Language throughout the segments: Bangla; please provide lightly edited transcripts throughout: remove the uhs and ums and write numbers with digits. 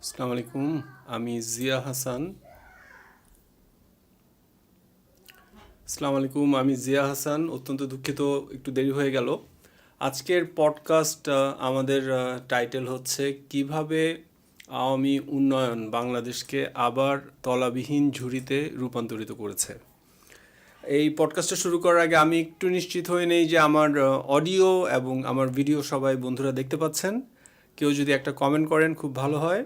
আসসালামু আলাইকুম। আমি জিয়া হাসান। অত্যন্ত দুঃখিত, একটু দেরি হয়ে গেল। আজকের পডকাস্ট আমাদের টাইটেল হচ্ছে কিভাবে আওয়ামী উন্নয়ন বাংলাদেশকে আবার তলাবিহীন ঝুড়িতে রূপান্তরিত করেছে। এই পডকাস্টটা শুরু করার আগে আমি একটু নিশ্চিত হয়ে নেই যে আমার অডিও এবং আমার ভিডিও সবাই বন্ধুরা দেখতে পাচ্ছেন। কেউ যদি একটা কমেন্ট করেন খুব ভালো হয়।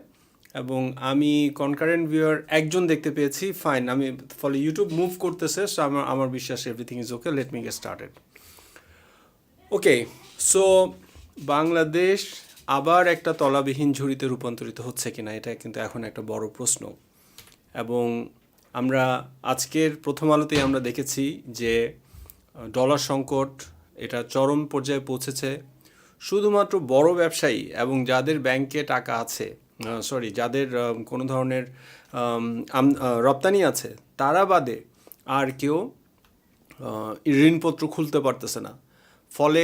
এবং আমি কনকারেন্ট ভিউয়ার একজন দেখতে পেয়েছি, ফাইন। আমি ফলে ইউটিউব মুভ করতেছে, সো আমার বিশ্বাস everything is okay. Let me get started. Okay, so Bangladesh আবার একটা তলাবিহীন ঝুড়িতে রূপান্তরিত হচ্ছে কিনা, এটা কিন্তু এখন একটা বড় প্রশ্ন। এবং আমরা আজকের প্রথম আলোতেই আমরা দেখেছি যে ডলার সংকট এটা চরম পর্যায়ে পৌঁছেছে। শুধুমাত্র বড় ব্যবসায়ী এবং যাদের ব্যাংকে টাকা আছে, যাদের কোনো ধরনের রপ্তানি আছে, তারা বাদে আর কেউ ঋণপত্র খুলতে পারতেছে না। ফলে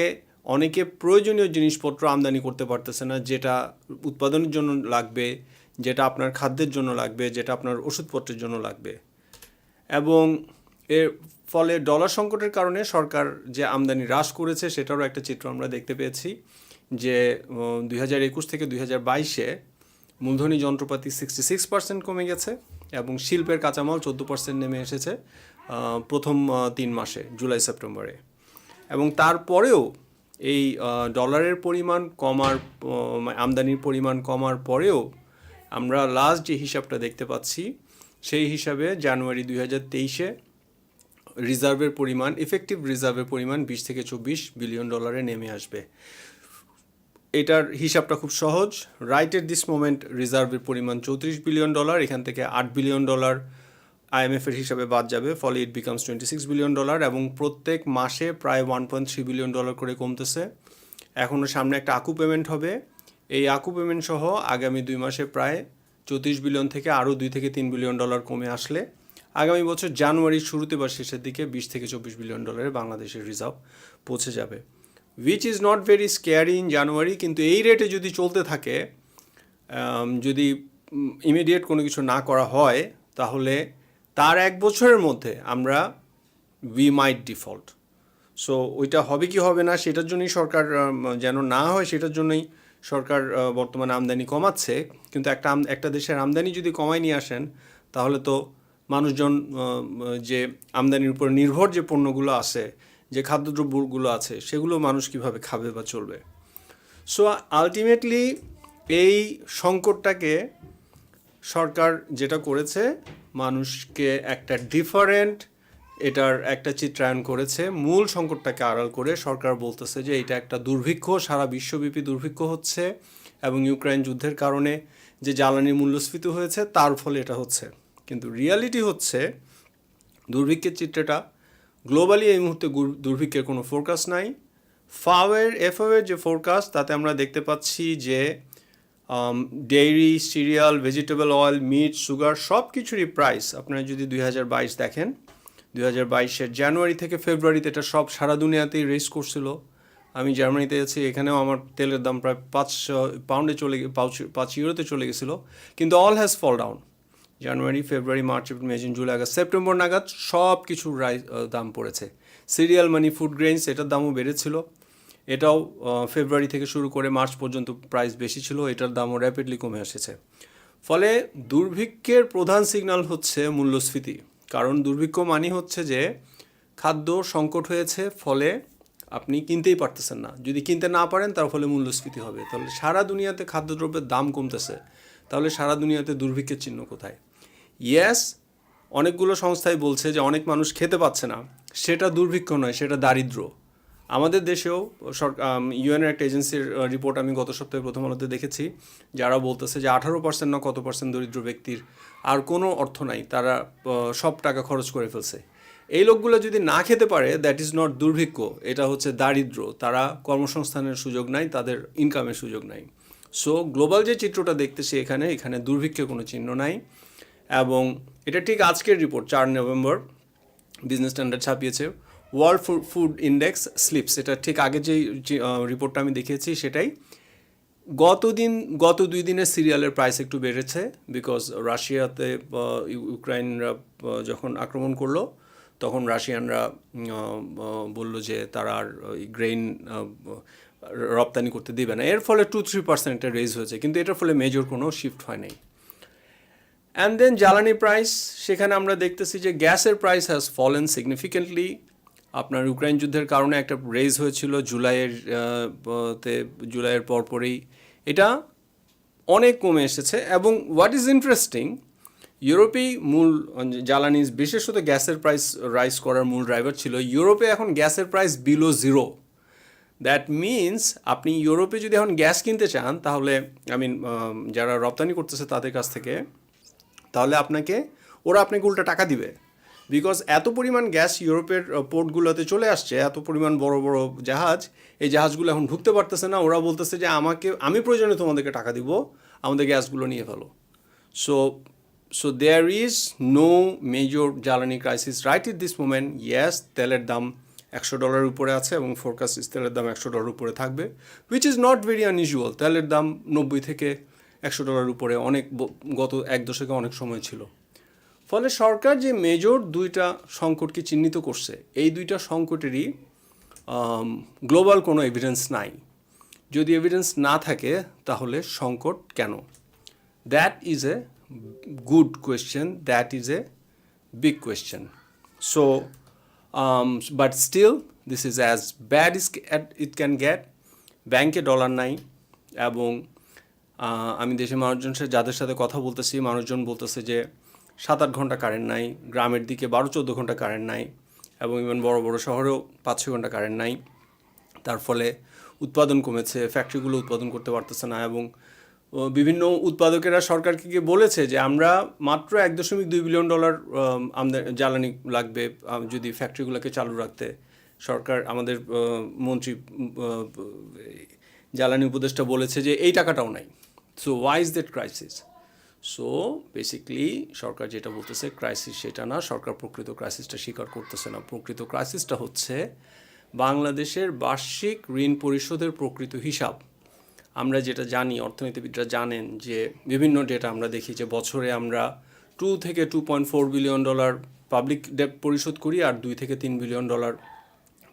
অনেকে প্রয়োজনীয় জিনিসপত্র আমদানি করতে পারতেছে না, যেটা উৎপাদনের জন্য লাগবে, যেটা আপনার খাদ্যের জন্য লাগবে, যেটা আপনার ওষুধপত্রের জন্য লাগবে। এবং এর ফলে ডলার সংকটের কারণে সরকার যে আমদানি হ্রাস করেছে সেটারও একটা চিত্র আমরা দেখতে পেয়েছি যে 2021 থেকে 2022-এ মূলধনী যন্ত্রপাতি 66% কমে গেছে এবং শিল্পের কাঁচামাল 14% নেমে এসেছে প্রথম 3 মাসে, জুলাই সেপ্টেম্বরে। এবং তারপরেও এই ডলারের পরিমাণ কমার, আমদানির পরিমাণ কমার পরেও আমরা লাস্ট যে হিসাবটা দেখতে পাচ্ছি সেই হিসাবে জানুয়ারি 2023-এ রিজার্ভের পরিমাণ, ইফেক্টিভ রিজার্ভের পরিমাণ 20 থেকে 24 বিলিয়ন ডলারে নেমে আসবে। এটার হিসাবটা খুব সহজ। রাইট এট দিস মোমেন্ট রিজার্ভের পরিমাণ 34 বিলিয়ন ডলার, এখান থেকে 8 বিলিয়ন ডলার আইএমএফের হিসাবে বাদ যাবে, ফলে ইট বিকামস 26 বিলিয়ন ডলার। এবং প্রত্যেক মাসে প্রায় 1.3 বিলিয়ন ডলার করে কমতেছে। এখনও সামনে একটা আকু পেমেন্ট হবে। এই আকু পেমেন্ট সহ আগামী 2 মাসে প্রায় 34 বিলিয়ন থেকে আরও 2 থেকে 3 বিলিয়ন ডলার কমে আসলে আগামী বছর জানুয়ারির শুরুতে বা শেষের দিকে 20 থেকে 24 বিলিয়ন ডলারে বাংলাদেশের রিজার্ভ পৌঁছে যাবে, which is not very scary in January. কিন্তু এই রেটে যদি চলতে থাকে, যদি ইমিডিয়েট কোনো কিছু না করা হয়, তাহলে তার 1 বছরের মধ্যে আমরা উই মাইট ডিফল্ট। সো ওইটা হবে কি হবে না সেটার জন্যই সরকার, যেন না হয় সেটার জন্যই সরকার বর্তমানে আমদানি কমাচ্ছে। কিন্তু একটা দেশের আমদানি যদি কমায় নিয়ে আসেন, তাহলে তো মানুষজন যে আমদানির উপর নির্ভর যে পণ্যগুলো আছে, যে খাদ্যদ্রব্যগুলো আছে, সেগুলো মানুষ কিভাবে খাবে বা চলবে। সো আলটিমেটলি এই সংকটটাকে সরকার যেটা করেছে, মানুষকে একটা ডিফারেন্ট এটার একটা চিত্রায়ন করেছে। মূল সংকটটাকে আড়াল করে সরকার বলতেছে যে এটা একটা দুর্ভিক্ষ, সারা বিশ্বব্যাপী দুর্ভিক্ষ হচ্ছে এবং ইউক্রেন যুদ্ধের কারণে যে জ্বালানির মূল্যস্ফীতি হয়েছে তার ফলে এটা হচ্ছে। কিন্তু রিয়ালিটি হচ্ছে দুর্ভিক্ষের চিত্রটা গ্লোবালি এই মুহূর্তে দুর্ভিক্ষের কোনো ফোরকাস্ট নাই। এফওয়ের যে ফোরকাস্ট, তাতে আমরা দেখতে পাচ্ছি যে dairy, cereal, vegetable oil, meat, sugar সব কিছুরই প্রাইস, আপনারা যদি 2022 দেখেন, 2022-এর জানুয়ারি থেকে ফেব্রুয়ারিতে এটা সব সারা দুনিয়াতেই রেস করছিল। আমি জার্মানিতে আছি, এখানেও আমার তেলের দাম প্রায় 5 পাউন্ডে 5 ইউরোতে চলে গেছিলো। কিন্তু all has fall down. January, February, March, April, May, June, July, August, September নাগাদ সব কিছুর দাম পড়েছে। সিরিয়াল মানে ফুড গ্রেইনস, এটার দামও বেড়েছিল। এটাও ফেব্রুয়ারি থেকে শুরু করে মার্চ পর্যন্ত প্রাইস বেশি ছিল, এটার দামও র্যাপিডলি কমে এসেছে। ফলে দুর্ভিক্ষের প্রধান সিগন্যাল হচ্ছে মূল্যস্ফীতি। কারণ দুর্ভিক্ষ মানে হচ্ছে যে খাদ্য সংকট হয়েছে, ফলে আপনি কিনতেই পারতেছেন না। যদি কিনতে না পারেন, তার ফলে মূল্যস্ফীতি হবে। তাহলে সারা দুনিয়াতে খাদ্যদ্রব্যের দাম কমতেছে, তাহলে সারা দুনিয়াতে দুর্ভিক্ষের চিহ্ন কোথায়? ইয়েস, অনেকগুলো সংস্থাই বলছে যে অনেক মানুষ খেতে পাচ্ছে না, সেটা দুর্ভিক্ষ নয়, সেটা দারিদ্র। আমাদের দেশেও ইউএনের একটা এজেন্সির রিপোর্ট আমি গত সপ্তাহে প্রথম আলোতে দেখেছি, যারা বলতেছে যে 18% না কত % দরিদ্র ব্যক্তির আর কোনো অর্থ নাই, তারা সব টাকা খরচ করে ফেলছে। এই লোকগুলো যদি না খেতে পারে, দ্যাট ইজ নট দুর্ভিক্ষ, এটা হচ্ছে দারিদ্র। তারা কর্মসংস্থানের সুযোগ নাই, তাদের ইনকামের সুযোগ নাই। সো গ্লোবাল যে চিত্রটা দেখতেছি এখানে দুর্ভিক্ষের কোনো চিহ্ন নাই। এবং এটা ঠিক আজকের রিপোর্ট, 4 নভেম্বর বিজনেস স্ট্যান্ডার্ড ছাপিয়েছে, ওয়ার্ল্ড ফুড ইন্ডেক্স স্লিপস, এটা ঠিক আগে যেই রিপোর্টটা আমি দেখিয়েছি সেটাই। গত 2 দিনের সিরিয়ালের প্রাইস একটু বেড়েছে, বিকজ রাশিয়াতে ইউক্রাইনরা যখন আক্রমণ করলো তখন রাশিয়ানরা বলল যে তারা আর গ্রেইন রপ্তানি করতে দিবে না, এর ফলে 2-3% রেজ হয়েছে, কিন্তু এটার ফলে মেজর কোনো শিফট হয় নাই। অ্যান্ড দেন জ্বালানি প্রাইস, সেখানে আমরা দেখতেছি যে গ্যাসের প্রাইস হ্যাজ ফলেন সিগনিফিকেন্টলি। আপনার ইউক্রাইন যুদ্ধের কারণে একটা রেজ হয়েছিল জুলাইয়ের পরপরই, এটা অনেক কমে এসেছে। এবং হোয়াট ইজ ইন্টারেস্টিং, ইউরোপেই মূল জ্বালানি বিশেষত গ্যাসের প্রাইস রাইজ করার মূল ড্রাইভার ছিল, ইউরোপে এখন গ্যাসের price below zero. That means আপনি ইউরোপে যদি এখন গ্যাস কিনতে চান, তাহলে যারা রপ্তানি করতেছে তাদের কাছ থেকে, তাহলে ওরা আপনাকে উল্টা টাকা দিবে, বিকজ এত পরিমাণ গ্যাস ইউরোপের পোর্টগুলোতে চলে আসছে, এত পরিমাণ বড় বড় জাহাজ, এই জাহাজগুলো এখন ঢুকতে পারতেছে না। ওরা বলতেছে যে আমি প্রয়োজনে তোমাদেরকে টাকা দিব, আমাদের গ্যাসগুলো নিয়ে ফেলো। So there is no major জ্বালানি crisis right at this moment. Yes, তেলের দাম $100 উপরে আছে এবং ফোরকাস্ট তেলের দাম $100 উপরে থাকবে, which is not very unusual. তেলের দাম 90 থেকে $100 উপরে গত 1 দশকে অনেক সময় ছিল। ফলে সরকার যে মেজর 2টা সংকটকে চিহ্নিত করছে, এই 2টা সংকটেরই গ্লোবাল কোনো এভিডেন্স নাই। যদি এভিডেন্স না থাকে তাহলে সংকট কেন? That is a good question, that is a big question. So but still this is as bad it can get. ব্যাংকে ডলার নাই, এবং আমি দেশের যাদের সাথে কথা বলতেছি, মানুষজন বলতেছে যে 7-8 ঘন্টা কারেন্ট নাই, গ্রামের দিকে 12-14 ঘন্টা কারেন্ট নাই, এবং ইভেন বড় বড় শহরেও 5-6 ঘন্টা কারেন্ট নাই। তার ফলে উৎপাদন কমেছে, ফ্যাক্টরিগুলো উৎপাদন করতে পারতেছে না, এবং বিভিন্ন উৎপাদকেরা সরকারকে গিয়ে বলেছে যে আমরা মাত্র $1.2 বিলিয়ন জ্বালানি লাগবে যদি ফ্যাক্টরিগুলোকে চালু রাখতে। সরকার, আমাদের মন্ত্রী জ্বালানি উপদেষ্টা বলেছে যে এই টাকাটাও নাই। So why is that crisis? So basically সরকার যেটা বলতেছে ক্রাইসিস সেটা না, সরকার প্রকৃত ক্রাইসিসটা স্বীকার করতেছে না। প্রকৃত ক্রাইসিসটা হচ্ছে বাংলাদেশের বার্ষিক ঋণ পরিশোধের প্রকৃত হিসাব। আমরা যেটা জানি, অর্থনীতিবিদরা জানেন যে বিভিন্ন ডেটা আমরা দেখি যে বছরে আমরা $2 থেকে $2.4 বিলিয়ন পাবলিক ডেট পরিশোধ করি, আর $2 থেকে $3 বিলিয়ন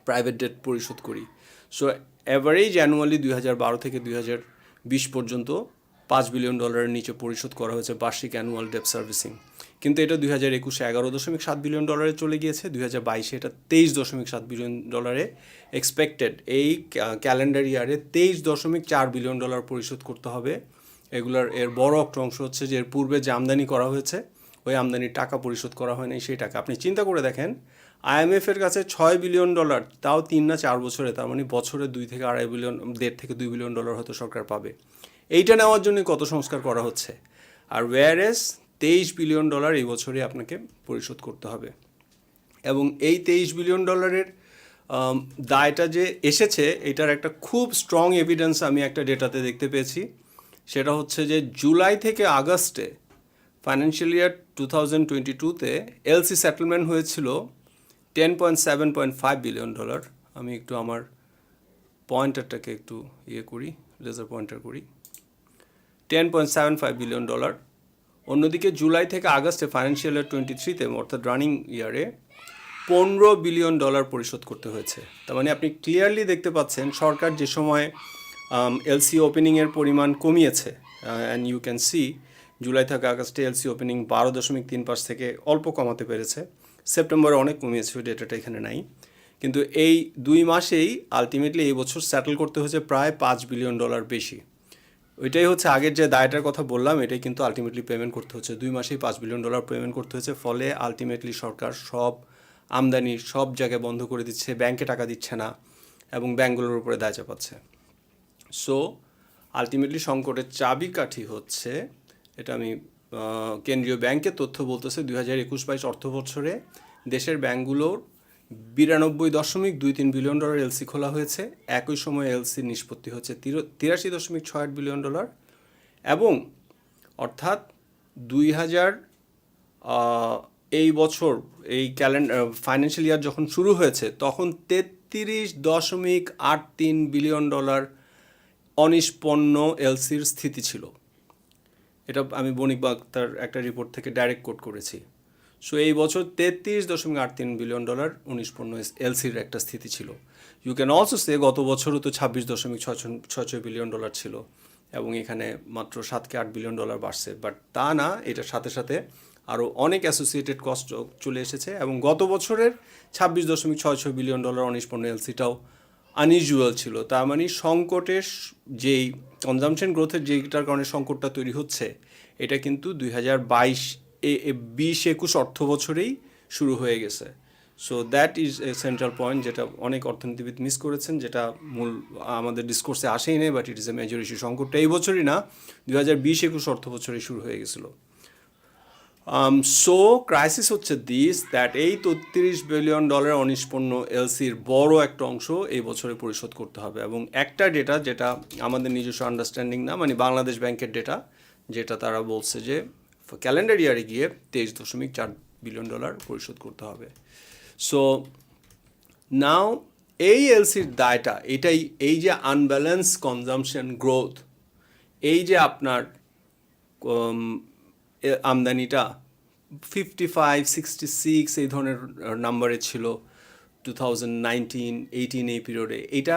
প্রাইভেট ডেট পরিশোধ করি। সো অ্যাভারেজ অ্যানুয়ালি 2012 থেকে 2020 পর্যন্ত $5 বিলিয়ন নিচে পরিশোধ করা হয়েছে বার্ষিক অ্যানুয়াল ডেট সার্ভিসিং। কিন্তু এটা 2021-এ $11.7 বিলিয়ন চলে গিয়েছে, 2022-এ এটা $23.7 বিলিয়ন এক্সপেক্টেড। এই ক্যালেন্ডার ইয়ারে $23.4 বিলিয়ন পরিশোধ করতে হবে। এর বড় একটা অংশ হচ্ছে যে এর পূর্বে যে আমদানি করা হয়েছে, ওই আমদানির টাকা পরিশোধ করা হয়নি, সেই টাকা। আপনি চিন্তা করে দেখেন, IMF-এর কাছে $6 বিলিয়ন, তাও 3 না 4 বছরে, তার মানে বছরে $2 থেকে $2.5 বিলিয়ন, $1.5 থেকে $2 বিলিয়ন হয়তো সরকার পাবে। এইটা নেওয়ার জন্য কত সংস্কার করা হচ্ছে, আর ওয়্যারএস $23 বিলিয়ন এই বছরে আপনাকে পরিশোধ করতে হবে। এবং এই $23 বিলিয়ন দায়টা যে এসেছে, এটার একটা খুব স্ট্রং এভিডেন্স আমি একটা ডেটাতে দেখতে পেয়েছি। সেটা হচ্ছে যে জুলাই থেকে আগস্টে ফাইন্যান্সিয়াল ইয়ার 2022-তে এলসি সেটেলমেন্ট হয়েছিল $10.7.5 বিলিয়ন। আমি একটু আমার পয়েন্টারটাকে একটু লেজার পয়েন্টার করি, $10.75 বিলিয়ন। অন্যদিকে জুলাই থেকে আগস্টে ফাইন্যান্সিয়াল ইয়ার 23-তে, অর্থাৎ রানিং ইয়ারে $15 বিলিয়ন পরিশোধ করতে হয়েছে। তার মানে আপনি ক্লিয়ারলি দেখতে পাচ্ছেন সরকার যে সময় এলসি ওপেনিংয়ের পরিমাণ কমিয়েছে, and you can see July থেকে আগস্টে এলসি ওপেনিং 12.3% থেকে অল্প কমাতে পেরেছে। সেপ্টেম্বরে অনেক কমিয়েছে, ডেটাটা এখানে নাই। কিন্তু এই 2 মাসেই আলটিমেটলি এই বছর সেটেল করতে হয়েছে প্রায় $5 বিলিয়ন বেশি। ওইটাই হচ্ছে আগের যে দায়টার কথা বললাম, এটাই কিন্তু আলটিমেটলি পেমেন্ট করতে হচ্ছে। 2 মাসেই $5 বিলিয়ন পেমেন্ট করতে হয়েছে। ফলে আলটিমেটলি সরকার সব আমদানি সব জায়গায় বন্ধ করে দিচ্ছে, ব্যাংকে টাকা দিচ্ছে না, এবং ব্যাংকগুলোর উপরে দায় চাপাচ্ছে। সো আলটিমেটলি সংকটের চাবিকাঠি হচ্ছে, এটা আমি কেন্দ্রীয় ব্যাংকের তথ্য বলতেছে, 2021-22 অর্থ বছরে দেশের ব্যাংকগুলোর $92.23 বিলিয়ন এলসি খোলা হয়েছে। একই সময়ে এলসির নিষ্পত্তি হচ্ছে $83.68 বিলিয়ন, এবং অর্থাৎ 2000 এই বছর এই ফাইন্যান্সিয়াল ইয়ার যখন শুরু হয়েছে তখন $33.83 বিলিয়ন অনিষ্পন্ন এলসির স্থিতি ছিল। এটা আমি বণিক বার্তার একটা রিপোর্ট থেকে ডাইরেক্ট কোট করেছি। সো এই বছর $33.83 বিলিয়ন অনিষ্পন্ন এলসির একটা স্থিতি ছিল। ইউ ক্যান অলসো সে গত বছরও তো $26.66 বিলিয়ন ছিল, এবং এখানে মাত্র $7-8 বিলিয়ন বাড়ছে। বাট তা না, এটার সাথে সাথে আরও অনেক অ্যাসোসিয়েটেড কস্ট চলে এসেছে, এবং গত বছরের $26.66 বিলিয়ন অনিষ্পন্ন এলসিটাও আনইউজুয়াল ছিল। তার মানে সংকটের যেই কনজামশন গ্রোথের যেইটার কারণে সংকটটা তৈরি হচ্ছে, এটা কিন্তু 2022-21 অর্থ বছরেই শুরু হয়ে গেছে। So that is a central point, যেটা অনেক অর্থনীতিবিদ মিস করেছেন, যেটা মূল আমাদের ডিসকোর্সে আসেই নেই, but it is a major issue. সংকটটা এই বছরই না, 2020-21 অর্থ বছরেই শুরু হয়ে গেছিলো। সো ক্রাইসিস হচ্ছে দ্যাট এই $33 বিলিয়ন অনিষ্পন্ন এলসির বড় একটা অংশ এই বছরে পরিশোধ করতে হবে। এবং একটা ডেটা, যেটা আমাদের নিজস্ব আন্ডারস্ট্যান্ডিং না, মানে বাংলাদেশ ব্যাংকের ডেটা, যেটা তারা বলছে যে ক্যালেন্ডার ইয়ারে গিয়ে $23.4 বিলিয়ন পরিশোধ করতে হবে। সো নাও এই এলসির দায়টা, এটাই, এই যে আনব্যালেন্স কনজামশন গ্রোথ, এই যে আপনার আমদানিটা 55-66 এই ধরনের নাম্বারে ছিল 2019-18 এই পিরিয়ডে, এটা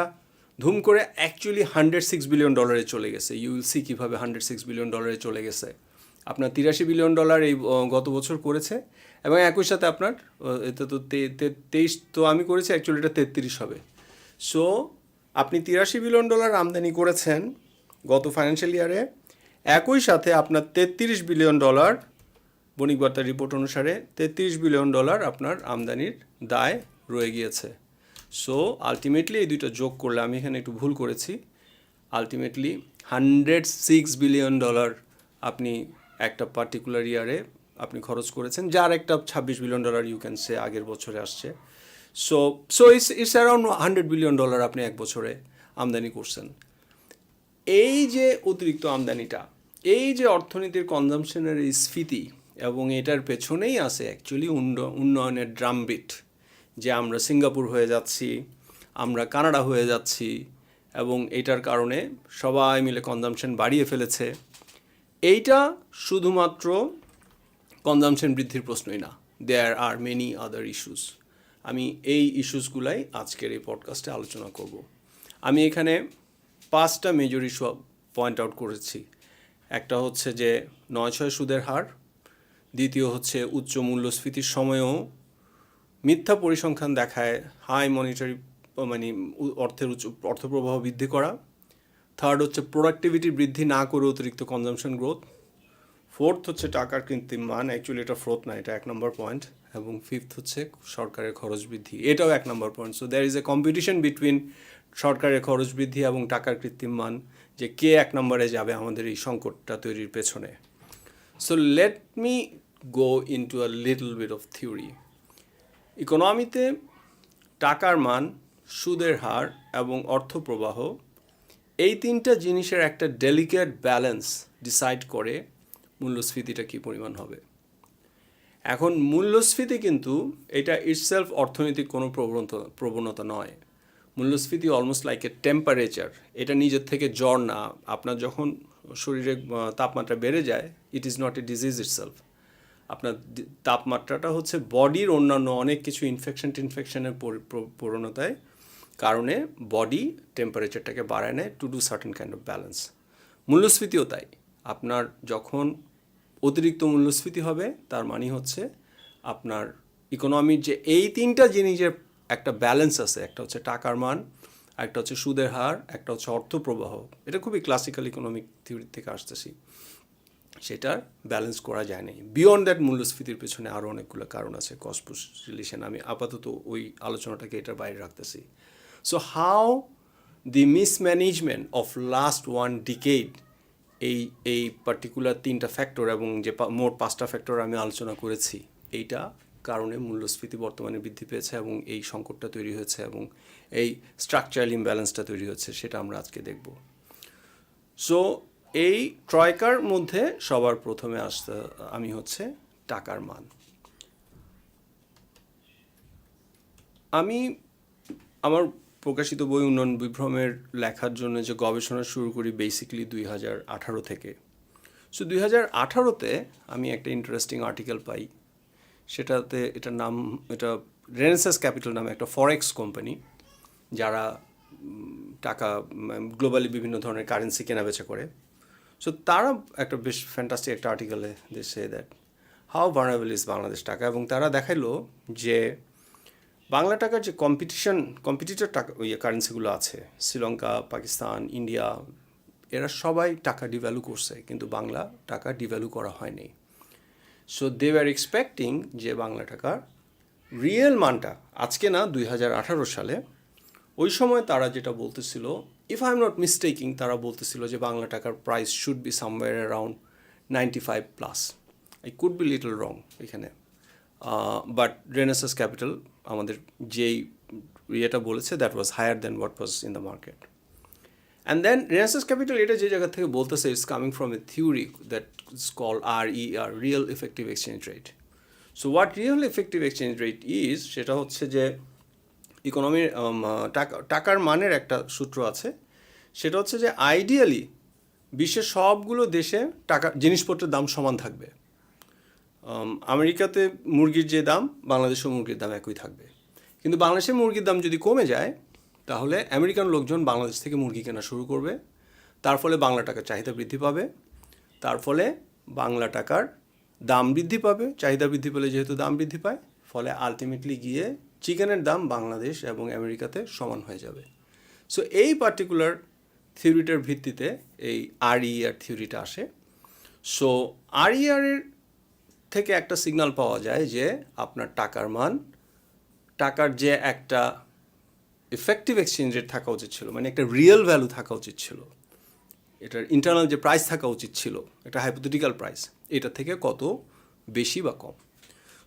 ধুম করে অ্যাকচুয়ালি $106 বিলিয়ন চলে গেছে। ইউ উইল সি কীভাবে $106 বিলিয়ন চলে গেছে। আপনার $83 বিলিয়ন এই গত বছর করেছে, এবং একই সাথে আপনার এটা তো 23 তো আমি করেছি, অ্যাকচুয়ালি এটা 33 হবে। সো আপনি $83 বিলিয়ন আমদানি করেছেন গত ফাইন্যান্সিয়াল ইয়ারে, একই সাথে আপনার $33 বিলিয়ন, বণিক বার্তার রিপোর্ট অনুসারে $33 বিলিয়ন আপনার আমদানির দায় রয়ে গিয়েছে। সো আলটিমেটলি এই দুইটা যোগ করলে, আমি এখানে একটু ভুল করেছি, আলটিমেটলি $106 বিলিয়ন আপনি একটা পার্টিকুলার ইয়ারে আপনি খরচ করেছেন, যার একটা $26 বিলিয়ন ইউ ক্যান সে আগের বছরে আসছে। So so it's around $100 billion আপনি এক বছরে আমদানি করছেন। এই যে অতিরিক্ত আমদানিটা, এই যে অর্থনীতির কনজামশনের এই স্ফীতি, এবং এটার পেছনেই আছে অ্যাকচুয়ালি উন্নয়নের ড্রামবিট, যে আমরা সিঙ্গাপুর হয়ে যাচ্ছি, আমরা কানাডা হয়ে যাচ্ছি, এবং এটার কারণে সবাই মিলে কনজামশন বাড়িয়ে ফেলেছে। এইটা শুধুমাত্র কনজামশন বৃদ্ধির প্রশ্নই না, দেয়ার আর মেনি আদার ইস্যুস। আমি এই ইস্যুসগুলাই আজকের এই পডকাস্টে আলোচনা করব। আমি এখানে 5টা মেজর ইস্যু পয়েন্ট আউট করেছি। একটা হচ্ছে যে 9-6 সুদের হার, দ্বিতীয় হচ্ছে উচ্চ মূল্যস্ফীতির সময়েও মিথ্যা পরিসংখ্যান দেখায় হাই মনিটারি, মানে অর্থপ্রবাহ বৃদ্ধি করা। থার্ড হচ্ছে প্রোডাক্টিভিটি বৃদ্ধি না করে অতিরিক্ত কনজামশন গ্রোথ। ফোর্থ হচ্ছে টাকার কৃত্রিম মান, অ্যাকচুয়ালি এটা ফোর্থ না, এটা 1 নম্বর পয়েন্ট। এবং ফিফথ হচ্ছে সরকারের খরচ বৃদ্ধি, এটাও 1 নম্বর point. So there is a competition between সরকারের খরচ বৃদ্ধি এবং টাকার কৃত্রিম মান, যে কে 1 নম্বরে যাবে আমাদের এই সংকটটা তৈরির পেছনে। So let me go into a little bit of theory. ইকোনমিতে টাকার মান, সুদের হার এবং অর্থপ্রবাহ, এই 3টা জিনিসের একটা ডেলিকেট ব্যালেন্স ডিসাইড করে মূল্যস্ফীতিটা কী পরিমাণ হবে। এখন মূল্যস্ফীতি কিন্তু এটা ইটসেলফ অর্থনৈতিক কোনো প্রবণতা নয়। মূল্যস্ফীতি অলমোস্ট লাইক এ টেম্পারেচার, এটা নিজের থেকে জ্বর না। আপনার যখন শরীরে তাপমাত্রা বেড়ে যায়, ইট is not a disease itself. আপনার তাপমাত্রাটা হচ্ছে বডির অন্যান্য অনেক কিছু ইনফেকশনের প্রবণতায় কারণে বডি টেম্পারেচারটাকে বাড়ায় নেয় to do certain kind of balance. মূল্যস্ফীতিও তাই। আপনার যখন অতিরিক্ত মূল্যস্ফীতি হবে, তার মানে হচ্ছে আপনার ইকোনমির যে এই 3টা জিনিসের একটা ব্যালেন্স আছে, একটা হচ্ছে টাকার মান, একটা হচ্ছে সুদের হার, একটা হচ্ছে অর্থপ্রবাহ, এটা খুবই ক্লাসিক্যাল ইকোনমিক থিওরি থেকে আসতেছি, সেটার ব্যালেন্স করা যায় নাই। বিয়ন্ড দ্যাট মূল্যস্ফীতির পেছনে আরও অনেকগুলো কারণ আছে, কস্ট পুশ রিলেশন, আমি আপাতত ওই আলোচনাটাকে এটার বাইরে রাখতেছি। So how the mismanagement of last 1 decade, এই পার্টিকুলার 3টা ফ্যাক্টর এবং যে মোট 5টা ফ্যাক্টর আমি আলোচনা করেছি, এইটা কারণে মূল্যস্ফীতি বর্তমানে বৃদ্ধি পেয়েছে এবং এই সংকটটা তৈরি হয়েছে এবং এই স্ট্রাকচারাল ইমব্যালেন্সটা তৈরি হচ্ছে, সেটা আমরা আজকে দেখব। সো এই ট্রয়কার মধ্যে সবার প্রথমে আমি হচ্ছে টাকার মান। আমি আমার প্রকাশিত বই উন্নয়ন বিভ্রমের লেখার জন্য যে গবেষণা শুরু করি বেসিক্যালি 2018 থেকে। সো 2018-তে আমি একটা ইন্টারেস্টিং আর্টিকেল পাই, সেটাতে এটা রেনেসাস ক্যাপিটাল নামে একটা ফরেক্স কোম্পানি, যারা টাকা গ্লোবালি বিভিন্ন ধরনের কারেন্সি কেনাবেচা করে। সো তারা একটা বেশ ফ্যান্টাস্টিক একটা আর্টিকেলে they say that how vulnerable is Bangladesh taka, এবং তারা দেখাইলো যে বাংলা টাকার যে কম্পিটিটর টাকা কারেন্সিগুলো আছে, শ্রীলঙ্কা, পাকিস্তান, ইন্ডিয়া, এরা সবাই টাকা ডিভ্যালু করছে, কিন্তু বাংলা টাকা ডিভ্যালু করা হয়নি। সো দে আর এক্সপেক্টিং যে বাংলা টাকার রিয়েল মানটা আজকে না 2018 সালে, ওই সময় তারা যেটা বলতেছিল, if I am not mistaking, তারা বলতেছিল যে বাংলা টাকার price should be somewhere around 95+। I could be little wrong এখানে, বাট রেনেসাস ক্যাপিটাল আমাদের যেই ইয়েটা বলেছে that was higher than what was in the market. And then Renaissance Capital এটা যে জায়গা থেকে বলতেছে, it's coming from a theory that is call RER, real effective exchange rate. So what real effective exchange rate is, সেটা হচ্ছে যে ইকোনমির টাকার মানের একটা সূত্র আছে, সেটা হচ্ছে যে আইডিয়ালি বিশ্বের সবগুলো দেশে জিনিসপত্রের দাম সমান থাকবে। আমেরিকাতে মুরগির যে দাম, বাংলাদেশেও মুরগির দাম একই থাকবে, কিন্তু বাংলাদেশের মুরগির দাম যদি কমে যায়, তাহলে আমেরিকান লোকজন বাংলাদেশ থেকে মুরগি কেনা শুরু করবে, তার ফলে বাংলা টাকার চাহিদা বৃদ্ধি পাবে, তার ফলে বাংলা টাকার দাম বৃদ্ধি পাবে, চাহিদা বৃদ্ধি পেলে যেহেতু দাম বৃদ্ধি পায়, ফলে আলটিমেটলি গিয়ে চিকেনের দাম বাংলাদেশ এবং আমেরিকাতে সমান হয়ে যাবে। সো এই পার্টিকুলার থিওরিটার ভিত্তিতে এই RER থিওরিটা আসে। সো RER এর থেকে একটা সিগন্যাল পাওয়া যায় যে আপনার টাকার মান, টাকার যে একটা ইফেক্টিভ এক্সচেঞ্জ রেট থাকা উচিত ছিল, মানে একটা রিয়েল ভ্যালু থাকা উচিত ছিল, এটার ইন্টারনাল যে প্রাইস থাকা উচিত ছিল, এটা হাইপোথেটিক্যাল প্রাইস, এটা থেকে কত বেশি বা কম।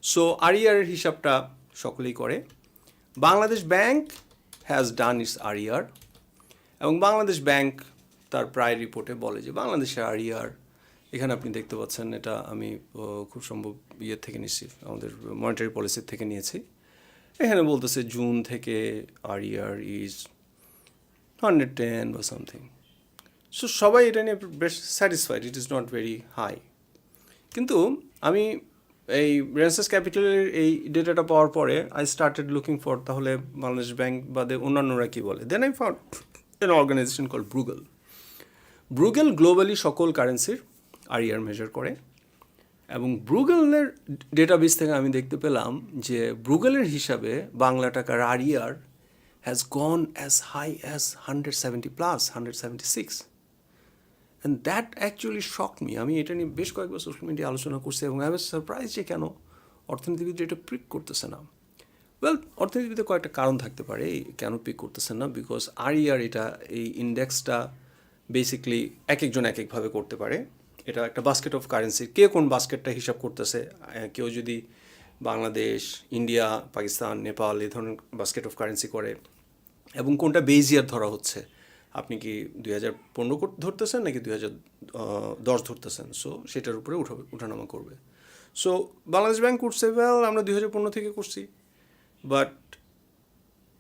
সো RER এর হিসাবটা সকলেই করে। Bangladesh bank has done it's RER, এবং বাংলাদেশ ব্যাংক তার প্রায় রিপোর্টে বলে যে বাংলাদেশের RER, এখানে আপনি দেখতে পাচ্ছেন, এটা আমি খুব সম্ভব ইয়ের থেকে নিচ্ছি, আমাদের মনিটারি পলিসির থেকে নিয়েছি। এখানে বলতেছে জুন থেকে RER ইজ 110 বা সামথিং। সো সবাই এটা নিয়ে বেশ satisfied, it is not very high. কিন্তু আমি এই রেনেসাস ক্যাপিটালের এই ডেটাটা পাওয়ার পরে আই স্টার্টেড লুকিং ফর, তাহলে বাংলাদেশ ব্যাংক বাদে অন্যান্যরা কী বলে। Then I found an organization called Bruegel globally সকল কারেন্সির RER মেজার করে, এবং ব্রুগেলের ডেটাবেস থেকে আমি দেখতে পেলাম যে ব্রুগেলের হিসাবে বাংলা টাকার RER has gone as high as 170+, 176, and that actually shocked me. আমি এটা নিয়ে বেশ কয়েকবার সোশ্যাল মিডিয়ায় আলোচনা করছি, এবং আই ওয়াজ সারপ্রাইজ যে কেন অর্থনীতিবিদ এটা পিক করতেছে না। ওয়েল, অর্থনীতিতে কয়েকটা কারণ থাকতে পারে কেন পিক করতেছেন না, বিকজ RER এটা এই ইন্ডেক্সটা বেসিক্যালি এক একজন এক একভাবে করতে পারে। এটা একটা বাস্কেট অফ কারেন্সি, কে কোন বাস্কেটটা হিসাব করতেছে, কেউ যদি বাংলাদেশ, ইন্ডিয়া, পাকিস্তান, নেপাল এই ধরনের বাস্কেট অফ কারেন্সি করে, এবং কোনটা বেজ ইয়ার ধরা হচ্ছে, আপনি কি 2015 ধরতেছেন নাকি 2010 ধরতেছেন, সো সেটার উপরে উঠানামা করবে। সো বাংলাদেশ ব্যাংক করছে, ওয়েল আমরা 2015 থেকে করছি, বাট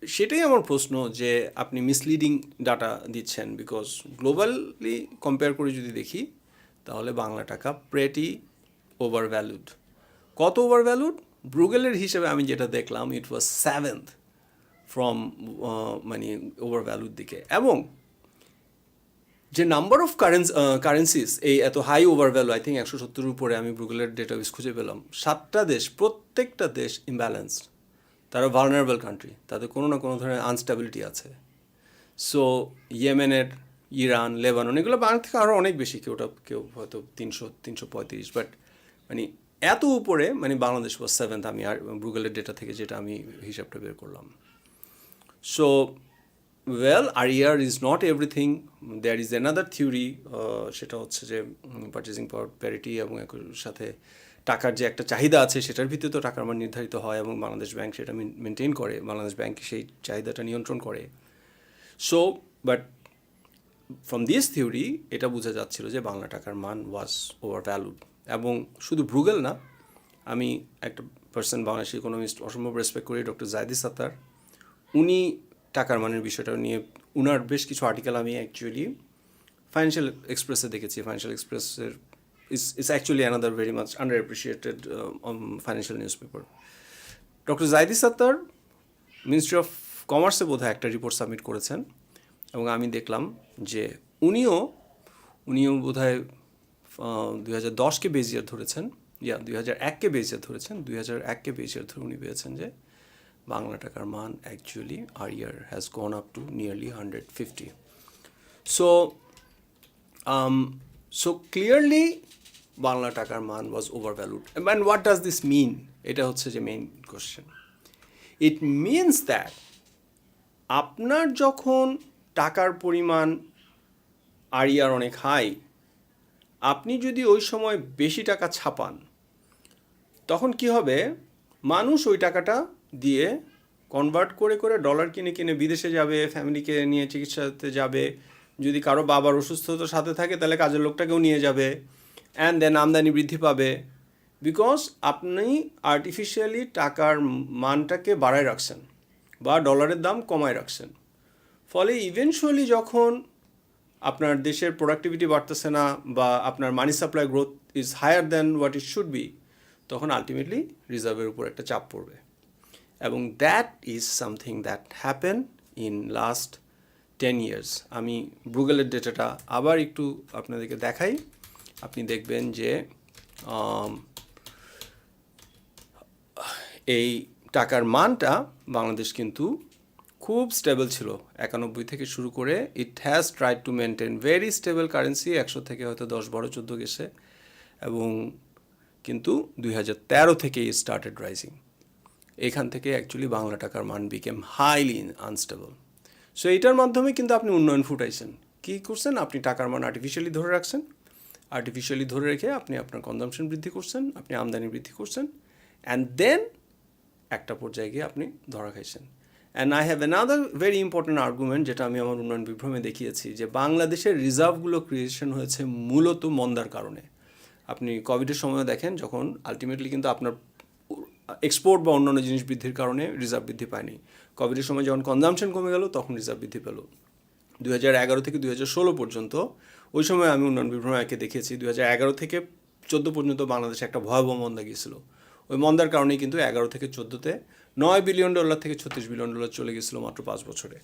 সেটাই আমার প্রশ্ন যে আপনি মিসলিডিং ডাটা দিচ্ছেন, বিকজ গ্লোবালি কম্পেয়ার করে যদি দেখি, তাহলে বাংলা টাকা প্রেটি ওভার ভ্যালুড। কত ওভার ভ্যালুড? ব্রুগেলের হিসেবে আমি যেটা দেখলাম, ইট ওয়াজ 7th ফ্রম মানে ওভার ভ্যালুর দিকে, এবং যে নাম্বার অফ কারেন্সিস এই এত high over value, I think 170-এর উপরে আমি ব্রুগেলের ডেটাবেস খুঁজে পেলাম। 7টা দেশ, প্রত্যেকটা দেশ ইমব্যালেন্সড, তারা ভালনারেবল কান্ট্রি, তাদের কোনো না কোনো ধরনের আনস্টেবিলিটি আছে। সো ইয়েমেনের, ইরান, লেবানন, এগুলো বাংলা থেকে আরও অনেক বেশি, কেউ হয়তো 300-335, বাট মানে এত উপরে, মানে বাংলাদেশ ওয়াজ 7th আমি আর ব্রুগেলের ডেটা থেকে যেটা আমি হিসাবটা বের করলাম। So well, RER is not everything, there is another theory, সেটা হচ্ছে যে পারচেজিং পাওয়ার প্যারিটি, এবং একই সাথে টাকার যে একটা চাহিদা আছে সেটার ভিত্তিতে তো টাকার মান নির্ধারিত হয়, এবং বাংলাদেশ ব্যাংক সেটা মেনটেন করে, বাংলাদেশ ব্যাংক সেই চাহিদাটা নিয়ন্ত্রণ করে। So but from this theory এটা বোঝা যাচ্ছিল যে বাংলা টাকার মান ওয়াজ ওভার ভ্যালুড। এবং শুধু ব্রুগেল না, আমি একটা পার্সন, বাংলাদেশি ইকোনমিস্ট অসম্ভব রেসপেক্ট করি, ডক্টর জায়দি সাত্তার, উনি টাকার মানের বিষয়টা নিয়ে উনার বেশ কিছু আর্টিকেল আমি অ্যাকচুয়ালি ফাইন্যান্সিয়াল এক্সপ্রেসে দেখেছি। ফাইন্যান্সিয়াল এক্সপ্রেসের is actually another very much underappreciated financial newspaper. Doctor Zaidi Sattar ministry of কমার্সে বোধহয় একটা রিপোর্ট সাবমিট করেছেন, এবং আমি দেখলাম যে উনিও বোধহয় 2010কে বেজ ইয়ার ধরেছেন, 2001কে বেজ ইয়ার ধরেছেন, 2001কে বেজ ইয়ার ধরে উনি পেয়েছেন যে বাংলা টাকার মান actually REER has gone up to nearly 150. So clearly Bangla টাকার মান was overvalued. And what does this mean? এটা হচ্ছে যে main question. It means that আপনার যখন টাকার পরিমাণ আর ইয়ার অনেক হাই, আপনি যদি ওই সময় বেশি টাকা ছাপান, তখন কি হবে, মানুষ ওই টাকাটা দিয়ে কনভার্ট করে করে ডলার কিনে কিনে বিদেশে যাবে, ফ্যামিলিকে নিয়ে চিকিৎসাতে যাবে, যদি কারো বাবার অসুস্থতার সাথে থাকে তাহলে কাজের লোকটাকেও নিয়ে যাবে, অ্যান্ড দেন আমদানি বৃদ্ধি পাবে, বিকজ আপনি আর্টিফিশিয়ালি টাকার মানটাকে বাড়ায় রাখছেন বা ডলারের দাম কমায় রাখছেন। ফলে ইভেনচুয়ালি যখন আপনার দেশের প্রোডাক্টিভিটি বাড়তেছে না বা আপনার money supply growth is higher than what it should be, তখন আলটিমেটলি রিজার্ভের উপর একটা চাপ পড়বে। এবং that is something that happen in last 10 years. আমি ব্রুগেলের ডেটাটা আবার একটু আপনাদেরকে দেখাই। আপনি দেখবেন যে এই টাকার মানটা বাংলাদেশ কিন্তু খুব স্টেবল ছিল 91 থেকে শুরু করে। It has tried to maintain very stable currency, 100 থেকে হয়তো 10, 12, 14 গেছে, এবং কিন্তু 2013 থেকে স্টার্টেড রাইজিং। এখান থেকে অ্যাকচুয়ালি বাংলা টাকার মান বিকেম হাইলি আনস্টেবল। সো এইটার মাধ্যমে কিন্তু আপনি উন্নয়ন ফুটাইছেন। কী করছেন? আপনি টাকার মান আর্টিফিশিয়ালি ধরে রাখছেন, আর্টিফিশিয়ালি ধরে রেখে আপনি আপনার কনজামশন বৃদ্ধি করছেন, আপনি আমদানি বৃদ্ধি করছেন, অ্যান্ড দেন একটা পর্যায়ে গিয়ে আপনি ধরা খাইছেন। And I have another very important argument, যেটা আমি আমার উন্নয়ন বিভ্রমে দেখিয়েছি, যে বাংলাদেশের রিজার্ভগুলো ক্রিয়েশন হয়েছে মূলত মন্দার কারণে। আপনি কোভিডের সময় দেখেন, যখন আলটিমেটলি কিন্তু আপনার এক্সপোর্ট বা অন্যান্য জিনিস বৃদ্ধির কারণে রিজার্ভ বৃদ্ধি পায়নি। কোভিডের সময় যখন কনজামশন কমে গেল, তখন রিজার্ভ বৃদ্ধি পেল। 2011 থেকে 2016 পর্যন্ত, ওই সময় আমি উন্নয়ন বিভ্রমে একে দেখিয়েছি, 2011 থেকে 14 পর্যন্ত বাংলাদেশে একটা ভয়াবহ মন্দা গিয়েছিল। ওই মন্দার কারণেই কিন্তু 11 থেকে 14তে $9 বিলিয়ন থেকে $36 বিলিয়ন চলে গেছিলো মাত্র 5 বছরে।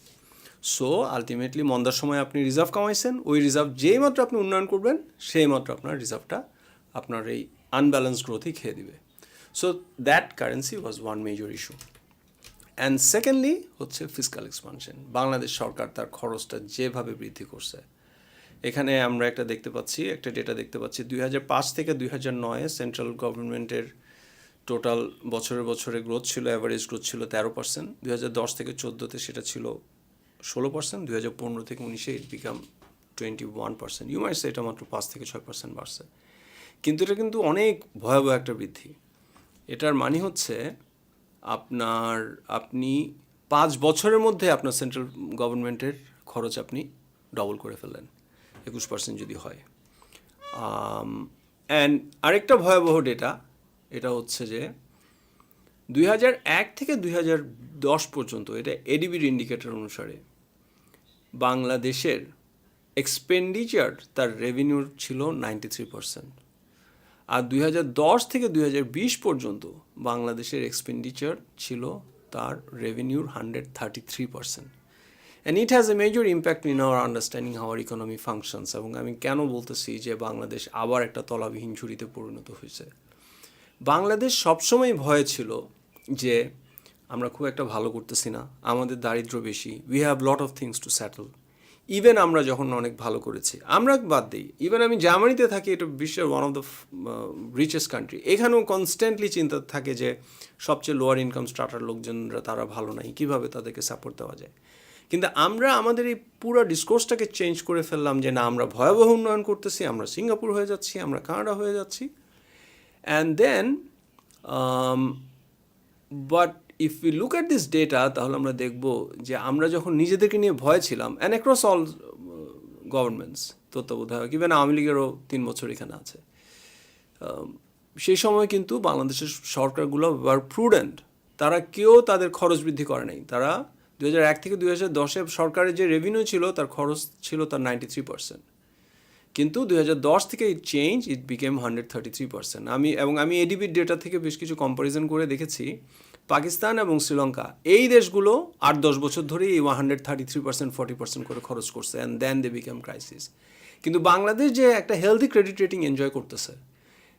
সো আলটিমেটলি মন্দার সময় আপনি রিজার্ভ কামাইছেন, ওই রিজার্ভ যেই মাত্র আপনি উন্নয়ন করবেন সেই মাত্র আপনার রিজার্ভটা আপনার এই আনব্যালেন্স গ্রোথই খেয়ে দিবে। So that currency was one major issue. And secondly হচ্ছে ফিসকাল এক্সপানশন। বাংলাদেশ সরকার তার খরচটা যেভাবে বৃদ্ধি করছে, এখানে আমরা একটা ডেটা দেখতে পাচ্ছি 2005 থেকে 2009 সেন্ট্রাল গভর্নমেন্টের টোটাল বছরে গ্রোথ ছিল, অ্যাভারেজ গ্রোথ ছিল 13%, 2010 থেকে 14তে সেটা ছিল 16%, 2015 থেকে 19-এ ইট বিকাম 21%। ইউ মাইট সে এটা মাত্র 5 থেকে 6% বাড়ছে, কিন্তু এটা কিন্তু অনেক ভয়াবহ একটা বৃদ্ধি। এটার মানে হচ্ছে আপনি 5 বছরের মধ্যে আপনার সেন্ট্রাল গভর্নমেন্টের খরচ আপনি ডবল করে ফেললেন, 21% যদি হয়। অ্যান্ড আরেকটা ভয়াবহ ডেটা, এটা হচ্ছে যে 2001 থেকে 2010 পর্যন্ত, এটা এডিবির ইন্ডিকেটর অনুসারে বাংলাদেশের এক্সপেন্ডিচার তার রেভিনিউর ছিল 93%, আর 2010 থেকে 2020 পর্যন্ত বাংলাদেশের এক্সপেন্ডিচার ছিল তার রেভিনিউর 133%. And it has a major impact in our understanding how our economy functions. এবং আমি কেন বলতেছি যে বাংলাদেশ আবার একটা তলাবিহীন ঝুড়িতে পরিণত হয়েছে। বাংলাদেশ সবসময় ভয়ে ছিল যে আমরা খুব একটা ভালো করতেছি না, আমাদের দারিদ্র্য বেশি, we have lot of things to settle. Even আমরা যখন অনেক ভালো করেছি, আমরা বাদ দিই, ইভেন আমি জার্মানিতে থাকি, এটা বিশ্বের one of the richest country, এখানেও কনস্ট্যান্টলি চিন্তা থাকে যে সবচেয়ে লোয়ার ইনকাম স্ট্রাটার লোকজনরা তারা ভালো নাই, কীভাবে তাদেরকে সাপোর্ট দেওয়া যায়। কিন্তু আমরা আমাদের এই পুরো ডিসকোর্সটাকে চেঞ্জ করে ফেললাম যে না, আমরা ভয়াবহ উন্নয়ন করতেছি, আমরা সিঙ্গাপুর হয়ে যাচ্ছি, আমরা কানাডা হয়ে যাচ্ছি। And then but if you look at this data, তাহলে আমরা দেখব যে আমরা যখন নিজেদেরকে নিয়ে ভয় ছিলাম, অ্যান্ড অ্যাক্রস অল গভর্নমেন্টস, তত্ত্বাবধায়ক, ইভেন আওয়ামী লীগেরও 3 বছর এখানে আছে, সেই সময় কিন্তু বাংলাদেশের সরকারগুলো ওয়ার প্রুডেন্ট, তারা কেউ তাদের খরচ বৃদ্ধি করে নাই। তারা 2001 থেকে 2010-এ সরকারের যে রেভিনিউ ছিল তার খরচ ছিল তার 93%, কিন্তু 2010 থেকে ইট চেঞ্জ, ইট বিকেম 133%। আমি এডিবির ডেটা থেকে বেশ কিছু কম্পারিজন করে দেখেছি, পাকিস্তান এবং শ্রীলঙ্কা এই দেশগুলো 8-10 বছর ধরেই এই 133%, 40% করে খরচ করছে, and then they become crisis. কিন্তু বাংলাদেশ যে একটা হেলদি ক্রেডিট রেটিং এনজয় করতেছে,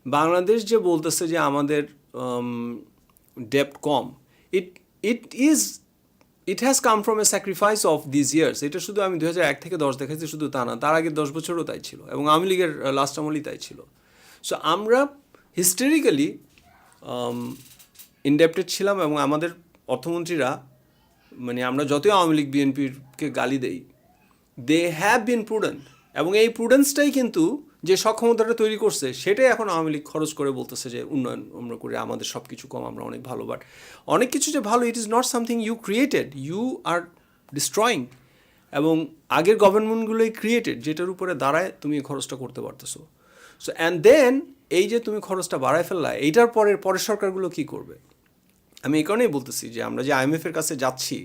বাংলাদেশ যে বলতেছে যে আমাদের ডেপ্ট কম, it has come from a sacrifice of this years. এটা শুধু আমি 2001 থেকে 10 দেখাচ্ছি শুধু তা না, তার আগের 10 বছরও তাই ছিল, এবং আওয়ামী লীগের লাস্ট আমলই তাই ছিল। সো আমরা হিস্টোরিক্যালি ইনডেপ্টেড ছিলাম, এবং আমাদের অর্থমন্ত্রীরা, মানে আমরা যতই আওয়ামী লীগ বিএনপিকে গালি দেই, দে হ্যাভ বিন প্রুডেন্ট, এবং এই প্রুডেন্সটাই কিন্তু যে সক্ষমতাটা তৈরি করছে সেটাই এখন আওয়ামী লীগ খরচ করে বলতেছে যে উন্নয়ন আমরা করি, আমাদের সব কিছু কম, আমরা অনেক ভালো। বাট অনেক কিছু যে ভালো, it is not something you created, you are destroying, এবং আগের গভর্নমেন্টগুলোই ক্রিয়েটেড, যেটার উপরে দাঁড়ায় তুমি এই খরচটা করতে পারতেছো। সো অ্যান্ড দেন এই যে তুমি খরচটা বাড়ায় ফেললা, এইটার পরের সরকারগুলো কী করবে? আমি এই কারণেই বলতেছি যে আমরা যে আইএমএফের কাছে যাচ্ছি,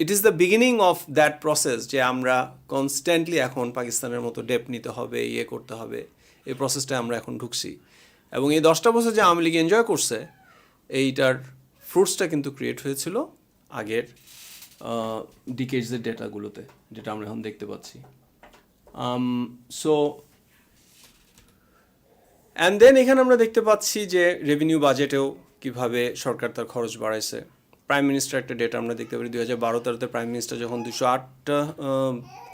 it is the beginning of that process, যে আমরা কনস্ট্যান্টলি এখন পাকিস্তানের মতো ডেপ নিতে হবে, ইয়ে করতে হবে, এই প্রসেসটায় আমরা এখন ঢুকছি। এবং এই 10টা বছর যে আওয়ামী লীগ এনজয় করছে, এইটার ফ্রুটসটা কিন্তু ক্রিয়েট হয়েছিল আগের ডিকেডসের ডেটাগুলোতে, যেটা আমরা এখন দেখতে পাচ্ছি। সো অ্যান্ড দেন এখানে আমরা দেখতে পাচ্ছি যে রেভিনিউ বাজেটেও কীভাবে সরকার তার খরচ বাড়াইছে। প্রাইম মিনিস্টার একটা ডেটা আমরা দেখতে পারি, 2012-13-তে প্রাইম মিনিস্টার যখন 208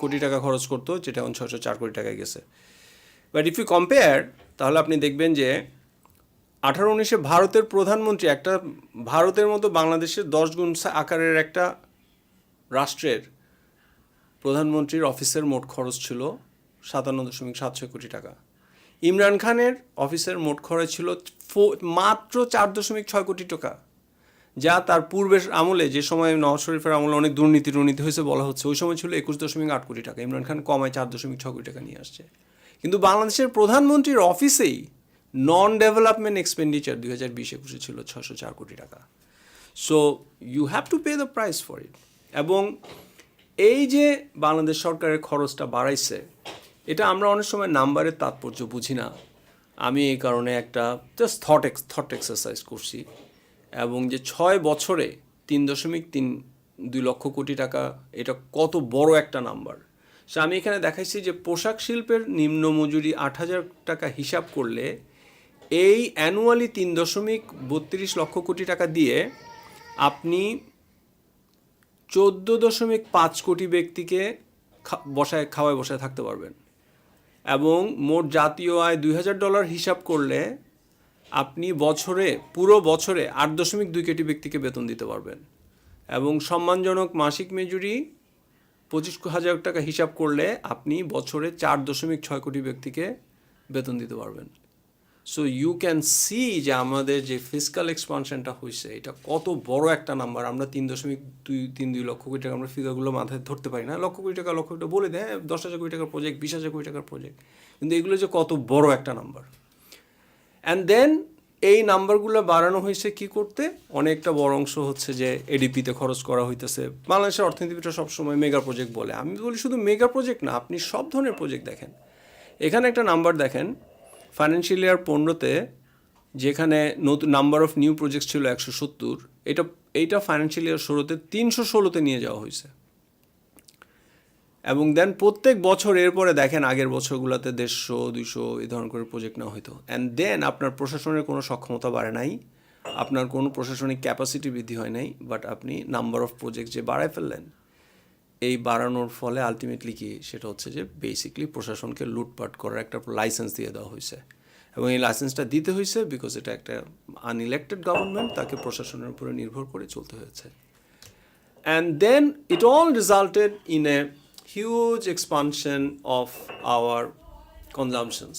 কোটি টাকা খরচ করতো, যেটা এখন 604 কোটি টাকায় গেছে। বাট ইফ ইউ কম্পেয়ার, তাহলে আপনি দেখবেন যে 18-19-এ ভারতের প্রধানমন্ত্রী, একটা ভারতের মতো বাংলাদেশের 10 গুণ আকারের একটা রাষ্ট্রের প্রধানমন্ত্রীর অফিসের মোট খরচ ছিল 57.76 কোটি টাকা। ইমরান খানের অফিসের মোট খরচ ছিল মাত্র 4.6 কোটি টাকা, যা তার পূর্বের আমলে, যে সময় নওয়াজ শরীফের আমলে অনেক দুর্নীতি হয়েছে বলা হচ্ছে, ওই সময় ছিল 21.8 কোটি টাকা। ইমরান খান কমায় 4.6 কোটি টাকা নিয়ে আসছে। কিন্তু বাংলাদেশের প্রধানমন্ত্রীর অফিসেই নন ডেভেলপমেন্ট এক্সপেন্ডিচার 2020-21 ছিল 604 কোটি টাকা। So you have to pay the price for it. এবং এই যে বাংলাদেশ সরকারের খরচটা বাড়াইছে, এটা আমরা অনেক সময় নাম্বারের তাৎপর্য বুঝি না। আমি এই কারণে একটা জাস্ট থট এক্সারসাইজ করছি, এবং যে 6 বছরে 3.32 লক্ষ কোটি টাকা, এটা কত বড় একটা নাম্বার। সো আমি এখানে দেখাইছি যে পোশাক শিল্পের নিম্ন মজুরি 8,000 টাকা হিসাব করলে এই অ্যানুয়ালি 3.32 লক্ষ কোটি টাকা দিয়ে আপনি 14.5 কোটি ব্যক্তিকে খাওয়ায় বসায় থাকতে পারবেন, এবং মোট জাতীয় আয় $2,000 হিসাব করলে আপনি পুরো বছরে 8.2 কোটি ব্যক্তিকে বেতন দিতে পারবেন, এবং সম্মানজনক মাসিক মজুরি 25,000 টাকা হিসাব করলে আপনি বছরে 4.6 কোটি ব্যক্তিকে বেতন দিতে পারবেন। সো ইউ ক্যান সি যে আমাদের যে ফিসকাল এক্সপানশনটা হয়েছে, এটা কত বড় একটা নাম্বার। আমরা 3.32 লক্ষ কোটি টাকা, আমরা ফিগারগুলো মাথায় ধরতে পারি না, লক্ষ কোটি টাকা বলে দেয়, 10,000 কোটি টাকার প্রজেক্ট, 20,000 কোটি টাকার প্রজেক্ট, কিন্তু এগুলো যে কত বড় একটা নাম্বার। অ্যান্ড দেন এই নাম্বারগুলো বাড়ানো হয়েছে কি করতে? অনেকটা বড় অংশ হচ্ছে যে এডিপিতে খরচ করা হইতেছে। বাংলাদেশের অর্থনীতিটা সবসময় মেগা প্রজেক্ট বলে, আমি বলি শুধু মেগা প্রজেক্ট না, আপনি সব ধরনের প্রজেক্ট দেখেন। এখানে একটা নাম্বার দেখেন, ফাইন্যান্সিয়াল ইয়ার 15-তে যেখানে নতুন নাম্বার অফ নিউ প্রজেক্ট ছিল 170, এইটা ফাইন্যান্সিয়াল ইয়ার 16-তে 316-তে নিয়ে যাওয়া হয়েছে। এবং দেন প্রত্যেক বছর এরপরে দেখেন আগের বছরগুলোতে 150, 200 এই ধরনের করে প্রজেক্ট নেওয়া হতো। অ্যান্ড দেন আপনার প্রশাসনের কোনো সক্ষমতা বাড়ে নাই, আপনার কোনো প্রশাসনিক ক্যাপাসিটি বৃদ্ধি হয় নাই, বাট আপনি নাম্বার অফ প্রজেক্ট যে বাড়ায় ফেললেন, এই বাড়ানোর ফলে আলটিমেটলি কি সেটা হচ্ছে যে বেসিকলি প্রশাসনকে লুটপাট করার একটা লাইসেন্স দিয়ে দেওয়া হয়েছে। এবং এই লাইসেন্সটা দিতে হয়েছে বিকজ এটা একটা আনইলেক্টেড গভর্নমেন্ট, তাকে প্রশাসনের উপরে নির্ভর করে চলতে হয়েছে। And then it all resulted in a huge expansion of our consumptions.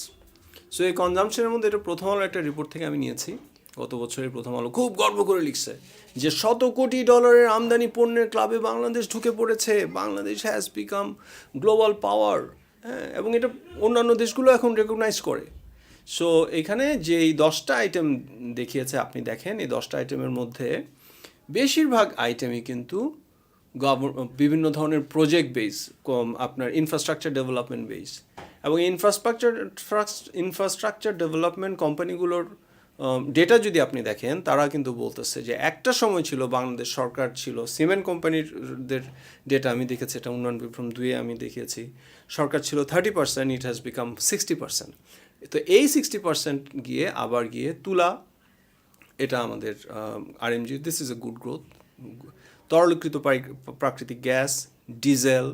So এই কনজামশনের মধ্যে এটা প্রথম আলো একটা রিপোর্ট থেকে আমি নিয়েছি, গত বছরের প্রথম আলো খুব গর্ব করে লিখছে যে $100 কোটি আমদানি পণ্যের ক্লাবে বাংলাদেশ ঢুকে পড়েছে, বাংলাদেশ হ্যাজ বিকাম গ্লোবাল পাওয়ার। হ্যাঁ, এবং এটা অন্যান্য দেশগুলো এখন রেকগনাইজ করে। সো এখানে যে এই 10টা আইটেম দেখিয়েছে, আপনি দেখেন এই 10টা আইটেমের মধ্যে বেশিরভাগ আইটেমই কিন্তু বিভিন্ন ধরনের প্রজেক্ট বেস, আপনার ইনফ্রাস্ট্রাকচার ডেভেলপমেন্ট বেস, এবং ইনফ্রাস্ট্রাকচার ডেভেলপমেন্ট কোম্পানিগুলোর ডেটা যদি আপনি দেখেন, তারা কিন্তু বলতেছে যে একটা সময় ছিল বাংলাদেশ সরকার ছিল সিমেন্ট কোম্পানিদের ডেটা আমি দেখেছি, এটা উন্নয়ন বিভ্রম 2 আমি দেখিয়েছি, সরকার ছিল 30%, ইট হ্যাজ বিকাম 60%। তো এই 60% গিয়ে তুলা, এটা আমাদের RMG, this is a good growth. তরলীকৃত প্রাকৃতিক গ্যাস, ডিজেল,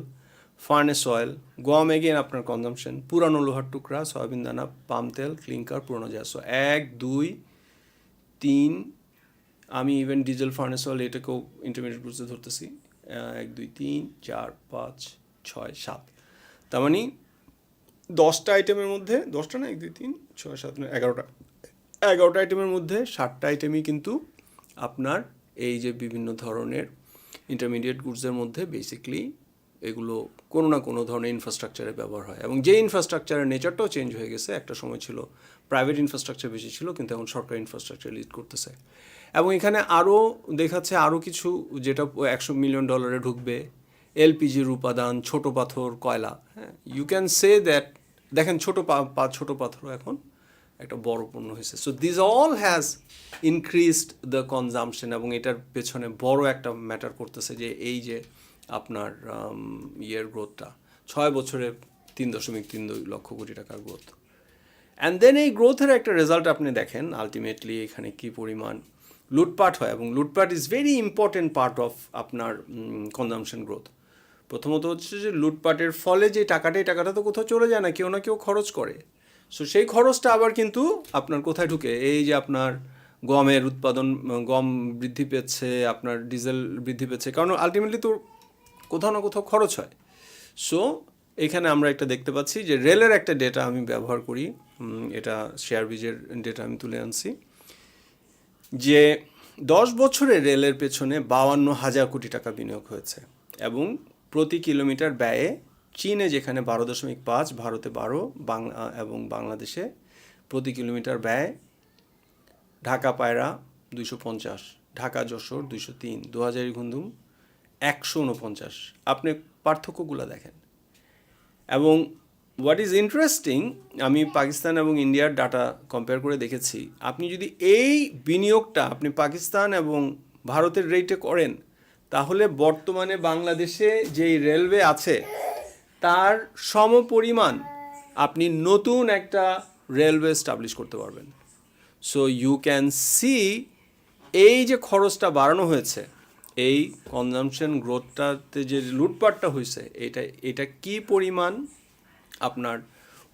ফার্নেস অয়েল, গম এগেন আপনার কনজামশন, পুরানো লোহার টুকরা, সয়াবিন দানা, পাম তেল, ক্লিংকার, পুরনো গ্যাস। 1, 2, 3, আমি ইভেন ডিজেল, ফার্নেস অয়েল এটাকেও ইন্টারমিডিয়েট গ্রুপে ধরতেছি। 1, 2, 3, 4, 5, 6, 7, তার মানে 10টা আইটেমের মধ্যে, 10টা না, 1, 2, 3, 6, 7, 9, 11টা আইটেমের মধ্যে 7টা আইটেমই কিন্তু আপনার এই যে বিভিন্ন ধরনের ইন্টারমিডিয়েট গুডসের মধ্যে বেসিকলি এগুলো কোনো না কোনো ধরনের ইনফ্রাস্ট্রাকচারে ব্যবহার হয়। এবং যে ইনফ্রাস্ট্রাকচারের নেচারটাও চেঞ্জ হয়ে গেছে, একটা সময় ছিল প্রাইভেট ইনফ্রাস্ট্রাকচার বেশি ছিল, কিন্তু এখন সরকারি ইনফ্রাস্ট্রাকচার লিড করতেছে। এবং এখানে আরও দেখাচ্ছে আরও কিছু, যেটা $100 মিলিয়ন ঢুকবে, এলপিজির উপাদান, ছোট পাথর, কয়লা। হ্যাঁ, ইউ ক্যান সে দ্যাট, দেখেন ছোট পাথরও এখন একটা বড় পণ্য হয়েছে। So this all has increased the consumption, এবং এটার পেছনে বড় একটা ম্যাটার করতেছে যে এই যে আপনার ইয়ের গ্রোথটা 6 বছরে 3.32 লক্ষ কোটি টাকার গ্রোথ। অ্যান্ড দেন এই গ্রোথের একটা রেজাল্ট আপনি দেখেন, আলটিমেটলি এখানে কি পরিমাণ লুটপাট হয়, এবং লুটপাট is very important part of আপনার কনজামশন গ্রোথ। প্রথমত হচ্ছে যে লুটপাটের ফলে যে টাকাটা, এই টাকাটা তো কোথাও চলে যায় না, কেউ না কেউ খরচ করে। সো সেই খরচটা আবার কিন্তু আপনার কোথায় ঢুকে, এই যে আপনার গমের উৎপাদন, গম বৃদ্ধি পেয়েছে, আপনার ডিজেল বৃদ্ধি পেয়েছে, কারণ আলটিমেটলি তো কোথাও না কোথাও খরচ হয়। সো এখানে আমরা একটা দেখতে পাচ্ছি যে রেলের একটা ডেটা আমি ব্যবহার করি, এটা শেয়ার বিজের ডেটা আমি তুলে আনছি, যে 10 বছরে রেলের পেছনে 52,000 কোটি টাকা বিনিয়োগ হয়েছে, এবং প্রতি কিলোমিটার ব্যয়ে চীনে যেখানে 12.5, ভারতে 12, এবং বাংলাদেশে প্রতি কিলোমিটার ব্যয় ঢাকা পায়রা 250, ঢাকা যশোর 203, দোহাজারী ঘুমদুম 149। আপনি পার্থক্যগুলো দেখেন। এবং হোয়াট ইজ ইন্টারেস্টিং, আমি পাকিস্তান এবং ইন্ডিয়ার ডাটা কম্পেয়ার করে দেখেছি, আপনি যদি এই বিনিয়োগটা আপনি পাকিস্তান এবং ভারতের রেটে করেন, তাহলে বর্তমানে বাংলাদেশে যেই রেলওয়ে আছে তার সমপরিমাণ আপনি নতুন একটা রেলওয়ে স্টাবলিশ করতে পারবেন। সো ইউ ক্যান সি এই যে খরচটা বাড়ানো হয়েছে, এই কনজামশন গ্রোথটাতে যে লুটপাটটা হয়েছে, এটা কি পরিমাণ আপনার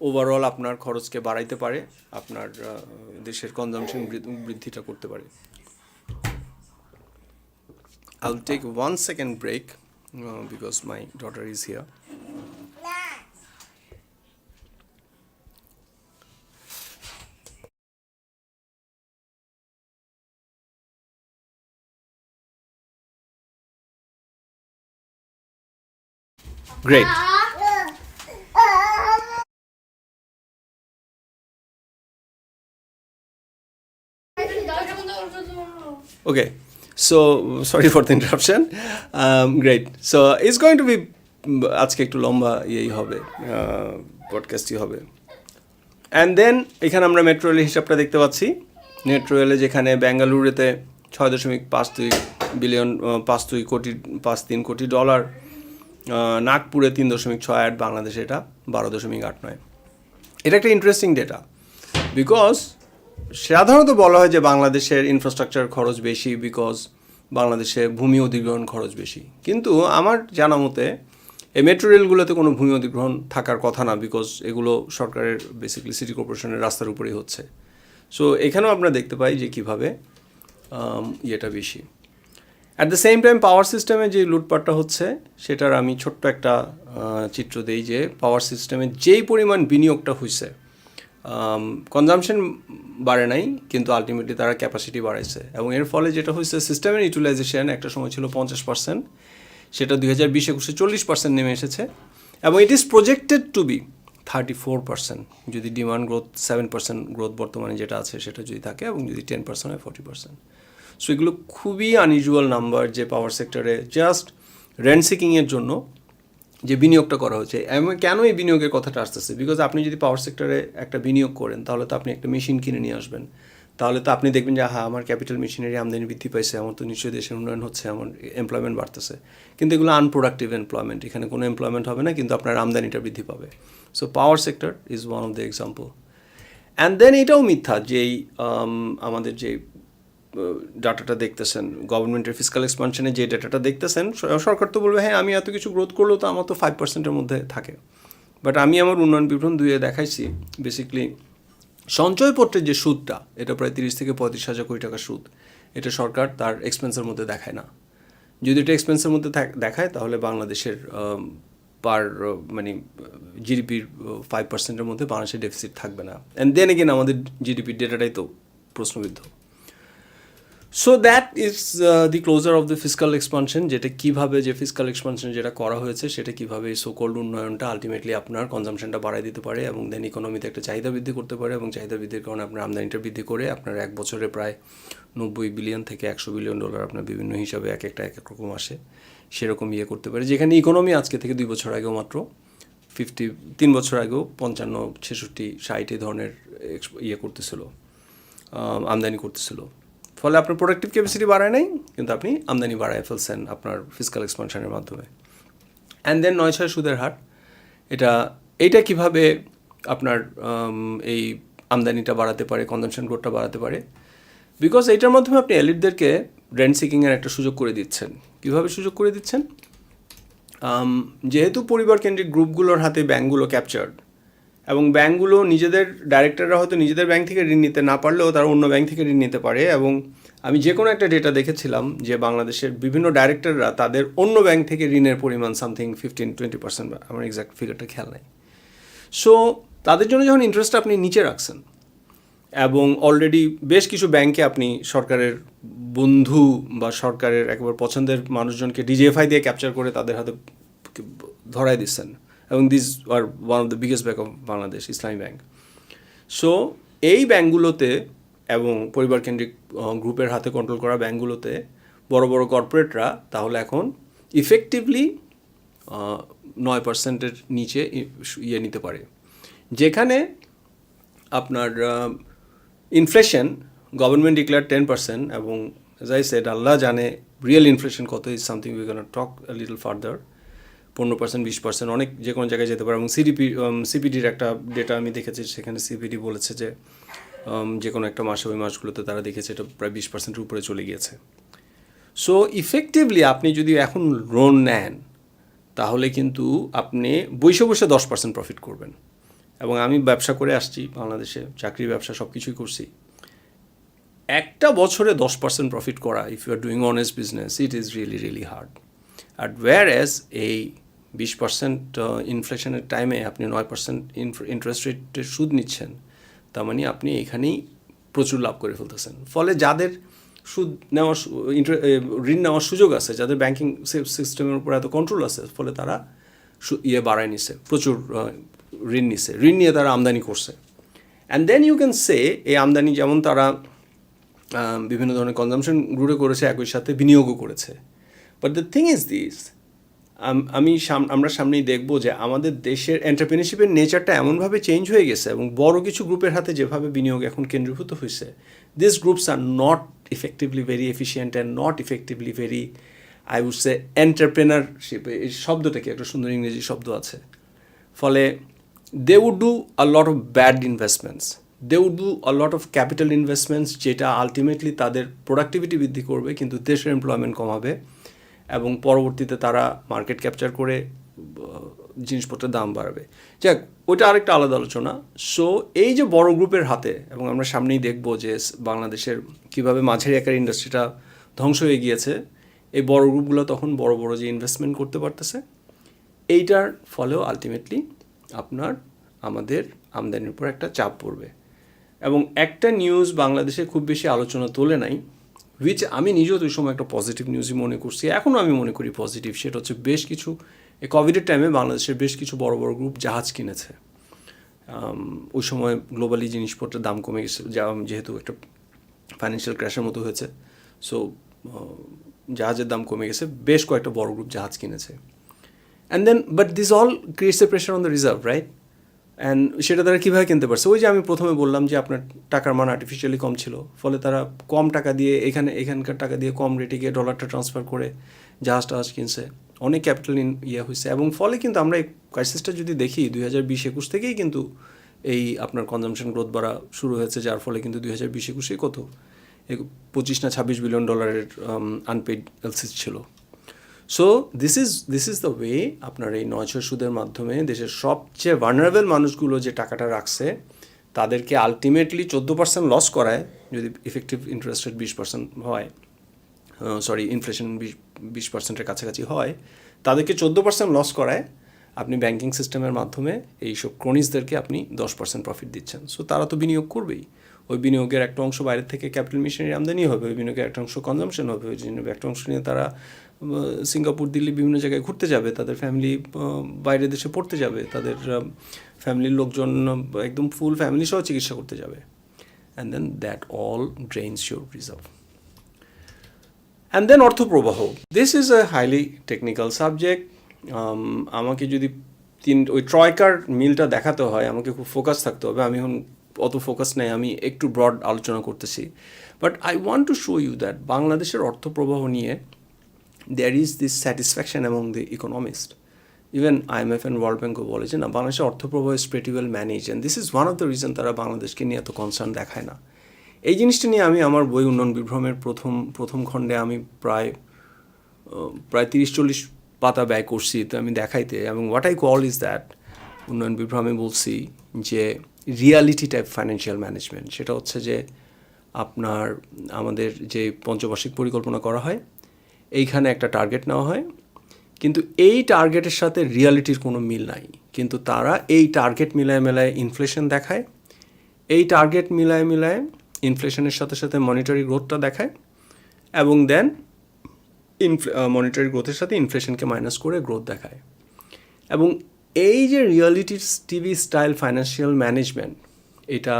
ওভারঅল আপনার খরচকে বাড়াইতে পারে, আপনার দেশের কনজামশন বৃদ্ধিটা করতে পারে। I'll take 1 second break because my daughter is here. Great. Okay, so sorry for the interruption. Great. So it's going to be আজকে একটু লম্বা ইয়েই হবে, পডকাস্টই হবে। অ্যান্ড দেন এখানে আমরা মেট্রো রেলের হিসাবটা দেখতে পাচ্ছি। মেট্রো রেলে যেখানে বেঙ্গালুরুতে 6.53 কোটি ডলার, নাগপুরে 3.68, বাংলাদেশে এটা 12.89। এটা একটা ইন্টারেস্টিং ডেটা, বিকজ সাধারণত বলা হয় যে বাংলাদেশের ইনফ্রাস্ট্রাকচার খরচ বেশি, বিকজ বাংলাদেশে ভূমি অধিগ্রহণ খরচ বেশি। কিন্তু আমার জানা মতে এই মেট্রো রেলগুলোতে কোনো ভূমি অধিগ্রহণ থাকার কথা না, বিকজ এগুলো সরকারের বেসিক্যালি সিটি কর্পোরেশনের রাস্তার উপরেই হচ্ছে। সো এখানেও আমরা দেখতে পাই যে কীভাবে ইয়েটা বেশি। অ্যাট দ্য সেম টাইম পাওয়ার সিস্টেমে যে লুটপাটটা হচ্ছে, সেটার আমি ছোট্ট একটা চিত্র দিই, যে পাওয়ার সিস্টেমে যেই পরিমাণ বিনিয়োগটা হয়েছে, কনজামশন বাড়ে নাই, কিন্তু আলটিমেটলি তারা ক্যাপাসিটি বাড়াইছে, এবং এর ফলে যেটা হয়েছে সিস্টেমের ইউটিলাইজেশন একটা সময় ছিল 50%, সেটা 2020-21 40% নেমে এসেছে, এবং it is projected to be 34% যদি ডিমান্ড গ্রোথ 7% গ্রোথ বর্তমানে যেটা আছে সেটা যদি থাকে, এবং যদি 10% হয় 40%। সো এগুলো খুবই আনইউজুয়াল নাম্বার, যে পাওয়ার সেক্টরে জাস্ট রেন্ট সিকিংয়ের জন্য যে বিনিয়োগটা করা হচ্ছে। কেন এই বিনিয়োগের কথাটা আসতেছে? বিকজ আপনি যদি পাওয়ার সেক্টরে একটা বিনিয়োগ করেন তাহলে তো আপনি একটা মেশিন কিনে নিয়ে আসবেন, তাহলে তো আপনি দেখবেন যে হ্যাঁ আমার ক্যাপিটাল মেশিনারি আমদানি বৃদ্ধি পাইছে, আমার তো নিশ্চয়ই দেশের উন্নয়ন হচ্ছে, আমার এমপ্লয়মেন্ট বাড়তেছে। কিন্তু এগুলো আনপ্রোডাক্টিভ এমপ্লয়মেন্ট, এখানে কোনো এমপ্লয়মেন্ট হবে না, কিন্তু আপনার আমদানিটা বৃদ্ধি পাবে। So power sector is one of the example. And then এটাও মিথ্যা যেই আমাদের যে ডাটাটা দেখতেছেন, গভর্নমেন্টের ফিসকাল এক্সপানশনে যে ডাটাটা দেখতেছেন, সরকার তো বলবে হ্যাঁ আমি এত কিছু গ্রোথ করলেও তো আমার তো 5%-এর মধ্যে থাকে। বাট আমি আমার উন্নয়ন বিবরণ 2-এ দেখাইছি বেসিক্যালি সঞ্চয়পত্রের যে সুদটা, এটা প্রায় 30 থেকে 35,000 কোটি টাকা সুদ, এটা সরকার তার এক্সপেন্সের মধ্যে দেখায় না। যদি এটা এক্সপেন্সের মধ্যে দেখায় তাহলে বাংলাদেশের মানে জিডিপির 5%-এর মধ্যে বাংলাদেশের ডেফিসিট থাকবে না। অ্যান্ড দেন এগেন আমাদের জিডিপির ডেটাটাই তো প্রশ্নবিদ্ধ। So that is the closure of the fiscal expansion, যেটা কীভাবে যে ফিসকাল এক্সপানশন যেটা করা হয়েছে সেটা কীভাবে এই সোকল্ড উন্নয়নটা আলটিমেটলি আপনার কনজামশনটা বাড়ায় দিতে পারে এবং দেন ইকোনমিতে একটা চাহিদা বৃদ্ধি করতে পারে, এবং চাহিদা বৃদ্ধির কারণে আপনার আমদানিটা বৃদ্ধি করে আপনার এক বছরে প্রায় 90 বিলিয়ন থেকে 100 বিলিয়ন ডলার আপনার বিভিন্ন হিসাবে এক এক রকম আসে, সেরকম করতে পারে। যেখানে ইকোনমি আজকে থেকে 2 বছর আগেও মাত্র 3 বছর আগেও 55, 66, 60 এই ধরনের করতেছিল, আমদানি করতেছিল। ফলে আপনার প্রোডাক্টিভ ক্যাপাসিটি বাড়ায় নাই, কিন্তু আপনি আমদানি বাড়ায় ফেলছেন আপনার ফিসকাল এক্সপানশনের মাধ্যমে। অ্যান্ড দেন 9/6 সুদের হার, এইটা কীভাবে আপনার এই আমদানিটা বাড়াতে পারে, কনজামশন গ্রোথটা বাড়াতে পারে? বিকজ এইটার মাধ্যমে আপনি এলিটদেরকে রেন্ট সিকিংয়ের একটা সুযোগ করে দিচ্ছেন। কীভাবে সুযোগ করে দিচ্ছেন? যেহেতু পরিবার কেন্দ্রিক গ্রুপগুলোর হাতে ব্যাঙ্কগুলো ক্যাপচার্ড, এবং ব্যাঙ্কগুলো নিজেদের ডাইরেক্টররা হয়তো নিজেদের ব্যাঙ্ক থেকে ঋণ নিতে না পারলেও তারা অন্য ব্যাঙ্ক থেকে ঋণ নিতে পারে। এবং আমি যে কোনো একটা ডেটা দেখেছিলাম যে বাংলাদেশের বিভিন্ন ডাইরেক্টররা তাদের অন্য ব্যাঙ্ক থেকে ঋণের পরিমাণ সামথিং 15-20%, আমার এক্সাক্ট ফিগারটা খেয়াল নাই। সো তাদের জন্য যখন ইন্টারেস্ট আপনি নিচে রাখছেন এবং অলরেডি বেশ কিছু ব্যাংকে আপনি সরকারের বন্ধু বা সরকারের একেবারে পছন্দের মানুষজনকে ডিজিএফআই দিয়ে ক্যাপচার করে তাদের হাতে ধরাই দিচ্ছেন, এবং this are one of the biggest bank of Bangladesh, Islami bank. So এই ব্যাঙ্কগুলোতে এবং পরিবার কেন্দ্রিক গ্রুপের হাতে কন্ট্রোল করা ব্যাঙ্কগুলোতে বড় বড় কর্পোরেটরা তাহলে এখন ইফেক্টিভলি 9%-এর নিচে নিতে পারে। যেখানে আপনার ইনফ্লেশন গভর্নমেন্ট ডিক্লেয়ার 10%, এবং এজ আই সেড আল্লাহ জানে রিয়েল ইনফ্লেশন কত, is something we can talk a little further. 15%, 20% অনেক যে কোনো জায়গায় যেতে পারে। এবং সিপিডির একটা ডেটা আমি দেখেছি, সেখানে সিপিডি বলেছে যে যে কোনো একটা মাসে ওই মাসগুলোতে তারা দেখেছে এটা প্রায় 20%-এর উপরে চলে গিয়েছে। সো ইফেক্টিভলি আপনি যদি এখন লোন নেন তাহলে কিন্তু আপনি বসে বসে 10% প্রফিট করবেন। এবং আমি ব্যবসা করে আসছি বাংলাদেশে, চাকরি ব্যবসা সব কিছুই করছি। একটা বছরে 10% প্রফিট করা, if you are doing honest business, it is really really hard. আর ওয়্যারএজ এই 20% ইনফ্লেশনের টাইমে আপনি 9% ইন্টারেস্ট রেটের সুদ নিচ্ছেন, তার মানে আপনি এখানেই প্রচুর লাভ করে ফেলতেছেন। ফলে যাদের সুদ নেওয়ার ঋণ নেওয়ার সুযোগ আছে, যাদের ব্যাংকিং সিস্টেমের উপর এত কন্ট্রোল আছে, ফলে তারা বাড়ায় নিছে, প্রচুর ঋণ নিছে, ঋণ নিয়ে তারা আমদানি করছে। And then you can say এই আমদানি যেমন তারা বিভিন্ন ধরনের কনজামশন গ্রুপে করেছে, একই সাথে বিনিয়োগও করেছে। But the thing is this, আমরা সামনেই দেখবো যে আমাদের দেশের এন্টারপ্রেনারশিপের নেচারটা এমনভাবে চেঞ্জ হয়ে গেছে, এবং বড় কিছু গ্রুপের হাতে যেভাবে বিনিয়োগ এখন কেন্দ্রীভূত হয়েছে, this groups are not effectively very efficient and not effectively very, I would say entrepreneurship, এই শব্দটাকে একটা সুন্দর ইংরেজি শব্দ আছে। ফলে they would do a lot of bad investments, they would do a lot of capital investments, যেটা আলটিমেটলি তাদের প্রোডাক্টিভিটি বৃদ্ধি করবে কিন্তু দেশের এমপ্লয়মেন্ট কমাবে, এবং পরবর্তীতে তারা মার্কেট ক্যাপচার করে জিনিসপত্রের দাম বাড়বে। যাক, ওইটা আরেকটা আলাদা আলোচনা। সো এই যে বড় গ্রুপের হাতে, এবং আমরা সামনেই দেখব যে বাংলাদেশের কীভাবে মাঝারি আকারের ইন্ডাস্ট্রিটা ধ্বংস হয়ে গিয়েছে, এই বড় গ্রুপগুলো তখন বড় বড় যে ইনভেস্টমেন্ট করতে পারতেছে, এইটার ফলেও আলটিমেটলি আমাদের আমদানির উপর একটা চাপ পড়বে। এবং একটা নিউজ বাংলাদেশে খুব বেশি আলোচনা তোলে নাই, হুইচ আমি নিজেও ওই সময় একটা পজিটিভ নিউজই মনে করছি, এখনও আমি মনে করি পজিটিভ। সেটা হচ্ছে বেশ কিছু এই কোভিডের টাইমে বাংলাদেশের বেশ কিছু বড় বড় গ্রুপ জাহাজ কিনেছে। ওই সময় গ্লোবালি জিনিসপত্রের দাম কমে গেছে, যেহেতু একটা ফাইন্যান্সিয়াল ক্র্যাশের মতো হয়েছে। সো জাহাজের দাম কমে গেছে, বেশ কয়েকটা বড় গ্রুপ জাহাজ কিনেছে। And then but this all creates a pressure on the reserve, right? And সেটা তারা কীভাবে কিনতে পারছে? ওই যে আমি প্রথমে বললাম যে আপনার টাকার মান আর্টিফিশিয়ালি কম ছিল, ফলে তারা কম টাকা দিয়ে এখানকার টাকা দিয়ে কম রেটে গিয়ে ডলারটা ট্রান্সফার করে জাহাজ কিনছে, অনেক ক্যাপিটাল হয়েছে। এবং ফলে কিন্তু আমরা এই ক্রাইসিসটা যদি দেখি 2020-21 থেকেই কিন্তু এই আপনার কনজামশন গ্রোথ বাড়া শুরু হয়েছে, যার ফলে কিন্তু 2020-21 কত 25 না 26 বিলিয়ন ডলারের আনপেইড এলসিস ছিল। So this is the way আপনার এই 900 সুদের মাধ্যমে দেশের সবচেয়ে ভালনারেবল মানুষগুলো যে টাকাটা রাখছে তাদেরকে আলটিমেটলি 14% লস করায়, যদি ইফেক্টিভ ইন্টারেস্ট রেট 20% হয়, ইনফ্লেশন 20%-এর কাছাকাছি হয়, তাদেরকে 14% লস করায় আপনি ব্যাংকিং সিস্টেমের মাধ্যমে এইসব ক্রনিজদেরকে আপনি 10% প্রফিট দিচ্ছেন। সো তারা তো বিনিয়োগ করবেই, ওই বিনিয়োগের একটা অংশ বাইরের থেকে ক্যাপিটাল মেশিনারি আমদানি হবে, ওই বিনিয়োগের একটা অংশ কনজামশন হবে, ওই একটা অংশ নিয়ে তারা সিঙ্গাপুর, দিল্লি বিভিন্ন জায়গায় ঘুরতে যাবে, তাদের ফ্যামিলি বাইরের দেশে পড়তে যাবে, তাদের ফ্যামিলির লোকজন একদম ফুল ফ্যামিলি সহ চিকিৎসা করতে যাবে। And then that all drains your reserve. And then অর্থপ্রবাহ, this is a highly technical subject. আমাকে যদি ওই ট্রয়কার মিলটা দেখাতে হয়, আমাকে খুব ফোকাস থাকতে হবে। আমি এখন অত ফোকাস নেই, আমি একটু ব্রড আলোচনা করতেছি। But I want to show you that বাংলাদেশের অর্থপ্রবাহ নিয়ে there is this satisfaction among the economists. Even IMF and World Bank বলে যে না, বাংলাদেশের অর্থপ্রবাহ is pretty well managed, and this is one of the reason তারা বাংলাদেশকে নিয়ে এত কনসার্ন দেখায় না। এই জিনিসটা নিয়ে আমি আমার বই উন্নয়ন বিভ্রমের প্রথম খণ্ডে আমি প্রায় 30-40 পাতা ব্যয় করছি তো আমি দেখাইতে, এবং what I call is that, উন্নয়ন বিভ্রমে বলছি যে রিয়ালিটি টাইপ ফাইন্যান্সিয়াল ম্যানেজমেন্ট। সেটা হচ্ছে যে আপনার আমাদের যে পঞ্চবার্ষিক পরিকল্পনা করা হয়, এইখানে একটা টার্গেট নেওয়া হয়, কিন্তু এই টার্গেটের সাথে রিয়ালিটির কোনো মিল নাই, কিন্তু তারা এই টার্গেট মিলায় ইনফ্লেশন দেখায়, এই টার্গেট মিলায় ইনফ্লেশনের সাথে সাথে মনিটারি গ্রোথটা দেখায়, এবং দেন মনিটারি গ্রোথের সাথে ইনফ্লেশনকে মাইনাস করে গ্রোথ দেখায়। এবং এই যে reality TV style financial management, এটা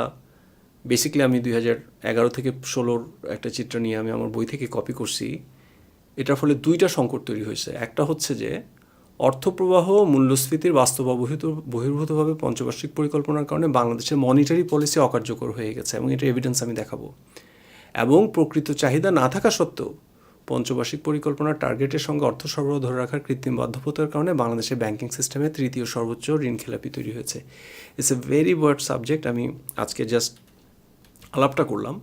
বেসিক্যালি আমি 2011 থেকে 16 একটা চিত্র নিয়ে আমি আমার বই থেকে কপি করছি। এটার ফলে দুইটা সংকট তৈরি হয়েছে। একটা হচ্ছে যে অর্থপ্রবাহ মূল্যস্ফীতির বহির্ভূতভাবে পঞ্চবার্ষিক পরিকল্পনার কারণে বাংলাদেশের মনিটারি পলিসি অকার্যকর হয়ে গেছে, এবং এটা এভিডেন্স আমি দেখাবো। এবং প্রকৃত চাহিদা না থাকা সত্ত্বেও পঞ্চবার্ষিক পরিকল্পনার টার্গেটের সঙ্গে অর্থ সরবরাহ ধরে রাখার কৃত্রিম বাধ্যবাধকতার কারণে বাংলাদেশের ব্যাংকিং সিস্টেমে তৃতীয় সর্বোচ্চ ঋণ খেলাপি তৈরি হয়েছে। It's a very broad subject. আমি আজকে জাস্ট আলাপটা করলাম,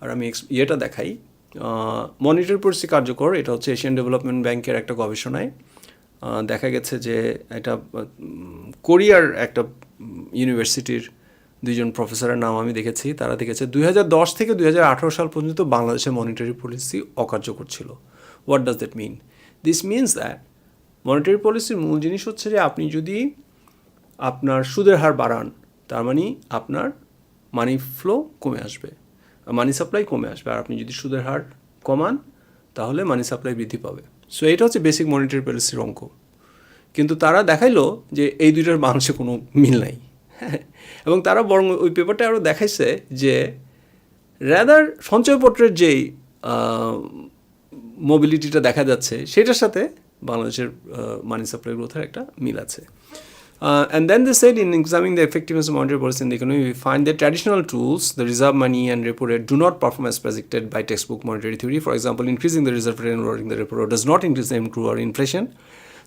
আর আমি ইয়েটা দেখাই। মনিটারি পলিসি কার্যকর, এটা হচ্ছে এশিয়ান ডেভেলপমেন্ট ব্যাংকের একটা গবেষণায় দেখা গেছে যে এটা কোরিয়ার একটা ইউনিভার্সিটির 2 প্রফেসরের নাম আমি দেখেছি, তারা দেখেছে 2010 থেকে 2018 সাল পর্যন্ত বাংলাদেশের মনিটারি পলিসি অকার্যকর ছিল। What does that mean? This means that monetary পলিসির মূল জিনিস হচ্ছে যে আপনি যদি আপনার সুদের হার বাড়ান, তার মানে আপনার মানি ফ্লো কমে আসবে, মানি সাপ্লাই কমে আসবে, আর আপনি যদি সুদের হার কমান তাহলে মানি সাপ্লাই বৃদ্ধি পাবে। সো এটা হচ্ছে বেসিক মনিটারি পলিসির অঙ্ক। কিন্তু তারা দেখাইলো যে এই দুইটার বাংলাদেশে কোনো মিল নাই। এবং তারা বরং ওই পেপারটা আরও দেখাইছে যে র্যাদার সঞ্চয়পত্রের যেই মোবিলিটিটা দেখা যাচ্ছে সেটার সাথে বাংলাদেশের মানি সাপ্লাই গ্রোথের একটা মিল আছে। And then they said, in examining the effectiveness of monetary policy in the economy, we find that traditional tools, the reserve money and repo rate, do not perform as predicted by textbook monetary theory. For example, increasing the reserve rate and lowering the repo rate does not increase the MQ or inflation.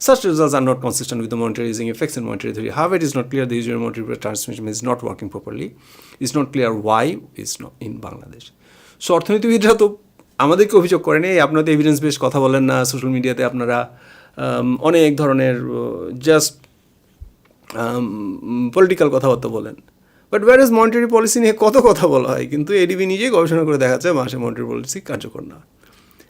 Such results are not consistent with the monetary easing effects in monetary theory. However, it is not clear the usual monetary transmission is not working properly. It's not clear why it's not in Bangladesh. So, অর্থনীতিবিদরা তো আমাদেরকে অভিযোগ করেন, এই আপনারা তো এভিডেন্স বেস কথা বলেন না, সোশ্যাল মিডিয়াতে আপনারা অনেক ধরনের জাস্ট পলিটিক্যাল কথাবার্তা বলেন। But where is monetary policy নিয়ে কত কথা বলা হয়, কিন্তু এডিবি নিজেই গবেষণা করে দেখাচ্ছে মাসে মনিটারি পলিসি কার্যকর না।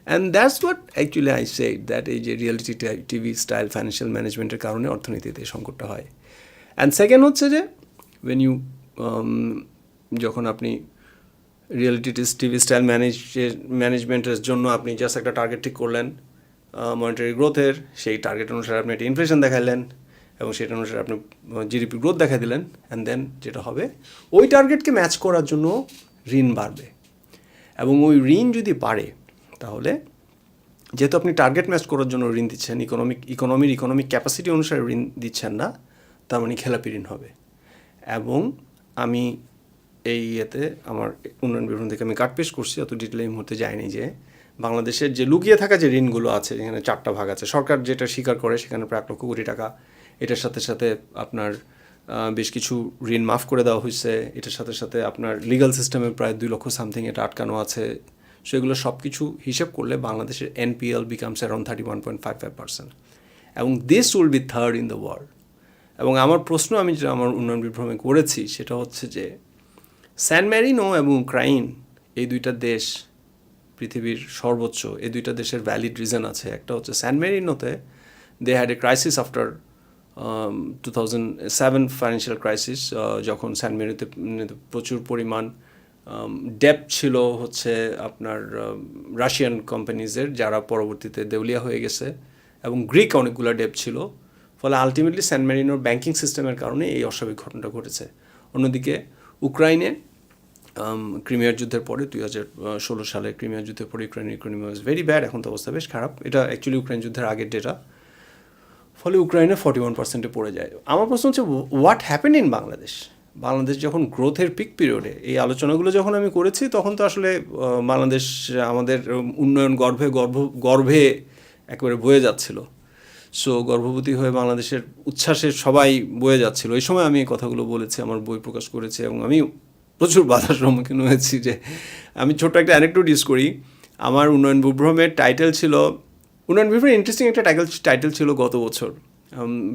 And that's what actually I said, that এই যে রিয়ালিটি টিভি স্টাইল ফাইন্যান্সিয়াল ম্যানেজমেন্টের কারণে অর্থনীতিতে এই সংকটটা হয়। অ্যান্ড সেকেন্ড হচ্ছে যে ওয়েন ইউ যখন আপনি রিয়ালিটি টিভি স্টাইল ম্যানেজমেন্টের জন্য আপনি জাস্ট একটা টার্গেট ঠিক করলেন মনিটারি গ্রোথের, সেই টার্গেট অনুসারে আপনি একটা ইনফ্লেশন দেখাইলেন এবং সেটা অনুসারে আপনি জিডিপি গ্রোথ দেখা দিলেন, অ্যান্ড দেন যেটা হবে ওই টার্গেটকে ম্যাচ করার জন্য ঋণ বাড়বে, এবং ওই ঋণ যদি বাড়ে তাহলে যেহেতু আপনি টার্গেট ম্যাচ করার জন্য ঋণ দিচ্ছেন, ইকোনমিক ক্যাপাসিটি অনুসারে ঋণ দিচ্ছেন না, তার মানে খেলাপি ঋণ হবে। এবং আমি এই ইয়েতে আমার উন্নয়ন বিবরণ থেকে আমি কাটপেশ করছি, অত ডিটেলে এই মুহূর্তে যায়নি, যে বাংলাদেশের যে লুকিয়ে থাকা যে ঋণগুলো আছে, যেখানে 4টা ভাগ আছে, সরকার যেটা স্বীকার করে সেখানে প্রায় 1 লক্ষ কোটি টাকা, এটার সাথে সাথে আপনার বেশ কিছু ঋণ মাফ করে দেওয়া হয়েছে, এটার সাথে সাথে আপনার লিগাল সিস্টেমে প্রায় 2 লক্ষ সামথিং এটা আটকানো আছে। সেগুলো সব কিছু হিসেব করলে বাংলাদেশের NPL বিকামস অ্যারাউন্ড 31.55%, এবং this will be third in the world. এবং আমার প্রশ্ন আমি যেটা আমার উন্নয়ন বিভ্রমে করেছি সেটা হচ্ছে যে স্যান ম্যারিনো এবং ইউক্রাইন, এই 2টা দেশ পৃথিবীর সর্বোচ্চ, এই 2টা দেশের ভ্যালিড রিজন আছে। একটা হচ্ছে স্যান ম্যারিনোতে they had a crisis after 2007 financial crisis, যখন স্যান ম্যারিনোতে প্রচুর পরিমাণ ডেপ ছিল হচ্ছে আপনার রাশিয়ান কোম্পানিজের, যারা পরবর্তীতে দেউলিয়া হয়ে গেছে, এবং গ্রিক অনেকগুলো ডেপ ছিল। ফলে আলটিমেটলি স্যান ম্যারিনোর ব্যাংকিং সিস্টেমের কারণে এই অস্বাভাবিক ঘটনাটা ঘটেছে। অন্যদিকে ইউক্রাইনে ক্রিমিয়ার যুদ্ধের পরে 2016 সালে ক্রিমিয়ার যুদ্ধের পরে ইউক্রাইনের ইকোনমি ওয়াজ ভেরি ব্যাড, এখন তো অবস্থা বেশ খারাপ। এটা অ্যাকচুয়ালি ইউক্রাইন যুদ্ধের আগের ডেটা। ফলে ইউক্রাইনে 41% পড়ে যায়। আমার প্রশ্ন হচ্ছে what happen in Bangladesh? Bangladesh যখন গ্রোথের পিক পিরিয়ডে, এই আলোচনাগুলো যখন আমি করেছি তখন তো আসলে বাংলাদেশ আমাদের উন্নয়ন গর্ভে একেবারে বয়ে যাচ্ছিল। সো গর্ভবতী হয়ে বাংলাদেশের উচ্ছ্বাসে সবাই বয়ে যাচ্ছিল। এই সময় আমি এই কথাগুলো বলেছি, আমার বই প্রকাশ করেছি, এবং আমি প্রচুর বাধার সম্মুখীন হয়েছি। যে আমি ছোট্ট একটা অ্যানেকডোট ইউজ করি। আমার উন্নয়ন বিভ্রমের টাইটেল ছিল, উন্নয়ন বিভ্রম ইন্টারেস্টিং একটা টাইটেল ছিল গত বছর।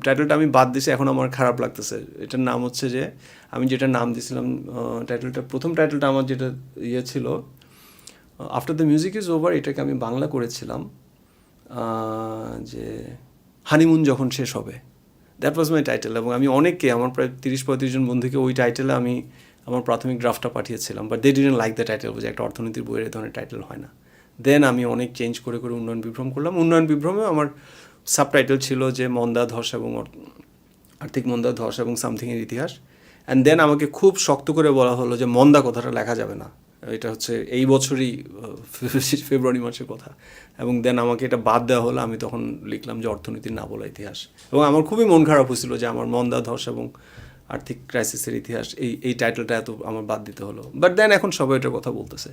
টাইটেলটা আমি বাদ দিয়েছি, এখন আমার খারাপ লাগতেছে। এটার নাম হচ্ছে যে, আমি যেটা নাম দিয়েছিলাম প্রথম টাইটেলটা আমার যেটা ছিল, after the music is over, এটাকে আমি বাংলা করেছিলাম যে হানিমুন যখন শেষ হবে। That was my title. এবং আমি অনেককে, আমার প্রায় 30-35 জন বন্ধুকে ওই টাইটেলে আমি আমার প্রাথমিক ড্রাফটটা পাঠিয়েছিলাম, but they didn't like the title, যে একটা অর্থনীতির বইয়ের এই ধরনের টাইটেল হয় না। দেন আমি অনেক চেঞ্জ করে উন্নয়ন বিভ্রম করলাম। উন্নয়ন বিভ্রমে আমার সাবটাইটেল ছিল যে মন্দা ধস এবং আর্থিক মন্দা ধস এবং সামথিংয়ের ইতিহাস। অ্যান্ড দেন আমাকে খুব শক্ত করে বলা হলো যে মন্দা কথাটা লেখা যাবে না, এটা হচ্ছে এই বছরই ফেব্রুয়ারি মাসের কথা। এবং দেন আমাকে এটা বাদ দেওয়া হলো। আমি তখন লিখলাম যে অর্থনীতির না বলা ইতিহাস। এবং আমার খুবই মন খারাপ হয়েছিল যে আমার মন্দা ধস এবং আর্থিক ক্রাইসিসের ইতিহাস, এই টাইটেলটা এত আমার বাদ দিতে হলো। বাট দেন এখন সবাই এটার কথা বলতেছে।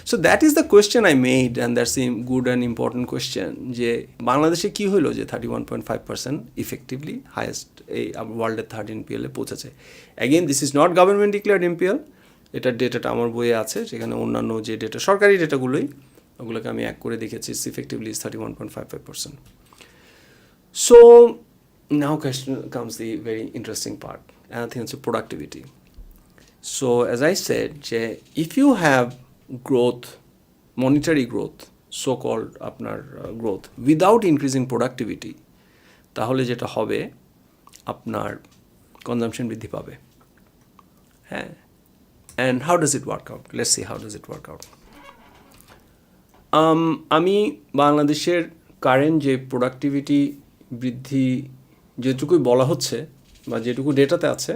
So that is the question I made, and that's a good and important question, যে বাংলাদেশে কী হলো যে 31.5% ইফেক্টিভলি হায়েস্ট এই ওয়ার্ল্ডের থার্ড NPL-এ পৌঁছেছে। Again this is not government declared NPL, এটার ডেটাটা আমার বইয়ে আছে, যেখানে অন্যান্য যে ডেটা সরকারি ডেটাগুলোই, ওগুলোকে আমি এক করে দেখেছি। Effectively is 31.55%. So now comes the very interesting part, and I think it's a productivity. So as I said, if you have growth, monetary growth, so-called আপনার growth without increasing productivity, তাহলে যেটা হবে আপনার কনজাম্পশন বৃদ্ধি পাবে। হ্যাঁ, and how does it work out? Let's see how does it work out. আমি বাংলাদেশের কারেন্ট যে প্রোডাক্টিভিটি বৃদ্ধি যেটুকুই বলা হচ্ছে বা যেটুকু ডেটাতে আছে,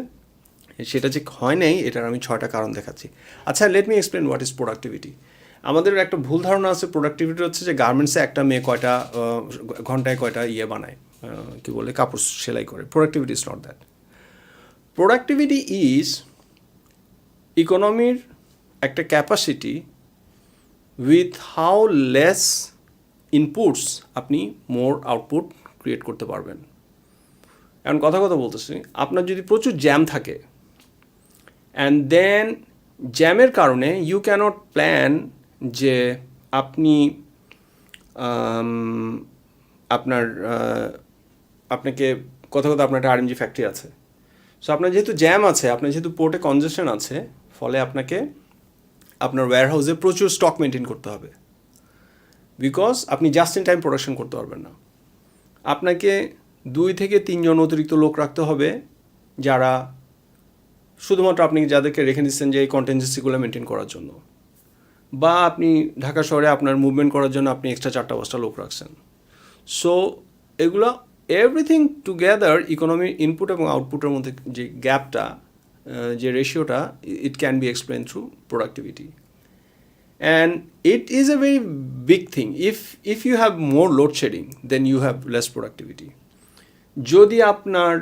সেটা যে হয় নাই, এটার আমি 6টা কারণ দেখাচ্ছি। আচ্ছা, let me explain what is productivity. আমাদের একটা ভুল ধারণা আছে, প্রোডাক্টিভিটি হচ্ছে যে গার্মেন্টসে একটা মেয়ে ঘন্টায় কয়টা বানায়, কি বলে, কাপড় সেলাই করে। Productivity is not that. Productivity is ইকোনমির একটা capacity with how less inputs আপনি মোর আউটপুট ক্রিয়েট করতে পারবেন। এখন কথা বলতেছি, আপনার যদি প্রচুর জ্যাম থাকে, অ্যান্ড দেন জ্যামের কারণে ইউ ক্যানট প্ল্যান যে আপনি আপনাকে আপনার একটা RMG ফ্যাক্টরি আছে। সো আপনার যেহেতু জ্যাম আছে, আপনার যেহেতু পোর্টে কনজেশন আছে, ফলে আপনাকে আপনার ওয়্যারহাউসে প্রচুর স্টক মেনটেন করতে হবে, বিকজ আপনি জাস্ট ইন টাইম প্রোডাকশন করতে পারবেন না। আপনাকে 2 থেকে 3 জন অতিরিক্ত লোক রাখতে হবে, যারা শুধুমাত্র আপনি যাদেরকে রেখে দিচ্ছেন যে এই কন্টেনজেন্সিগুলো মেনটেন করার জন্য, বা আপনি ঢাকা শহরে আপনার মুভমেন্ট করার জন্য আপনি এক্সট্রা 4-5টা লোক রাখছেন। সো এগুলো এভরিথিং টুগেদার, ইকোনমির ইনপুট এবং আউটপুটের মধ্যে যে গ্যাপটা, যে রেশিওটা, it can be explain through productivity. And it is a very big thing. If you have more load shedding, then you have less productivity. যদি আপনার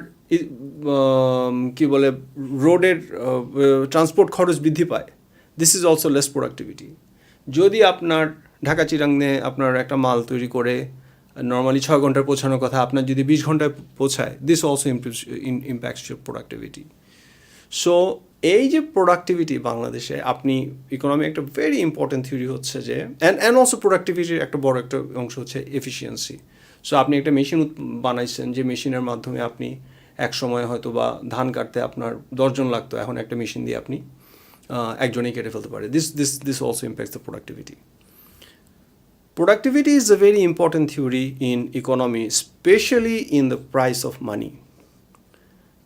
কি বলে রোডের ট্রান্সপোর্ট খরচ বৃদ্ধি পায়, this is also less productivity. যদি আপনার ঢাকা চিরাংয়ে আপনার একটা মাল তৈরি করে নর্মালি 6 ঘন্টায় পৌঁছানোর কথা, আপনার যদি 20 ঘন্টায় পৌঁছায়, this also impacts your productivity. So এই যে প্রোডাক্টিভিটি বাংলাদেশে, আপনি ইকোনমি একটা ভেরি ইম্পর্টেন্ট থিওরি হচ্ছে যে অ্যান্ড অলসো প্রোডাক্টিভিটির একটা বড় একটা অংশ হচ্ছে এফিসিয়েন্সি। সো আপনি একটা মেশিন বানাইছেন, যে মেশিনের মাধ্যমে আপনি এক সময় হয়তো বা ধান কাটতে আপনার 10 জন লাগতো, এখন একটা মেশিন দিয়ে আপনি একজনেই কেটে ফেলতে পারে। This also impacts the productivity. Productivity is a very important theory in economy, especially in the price of money.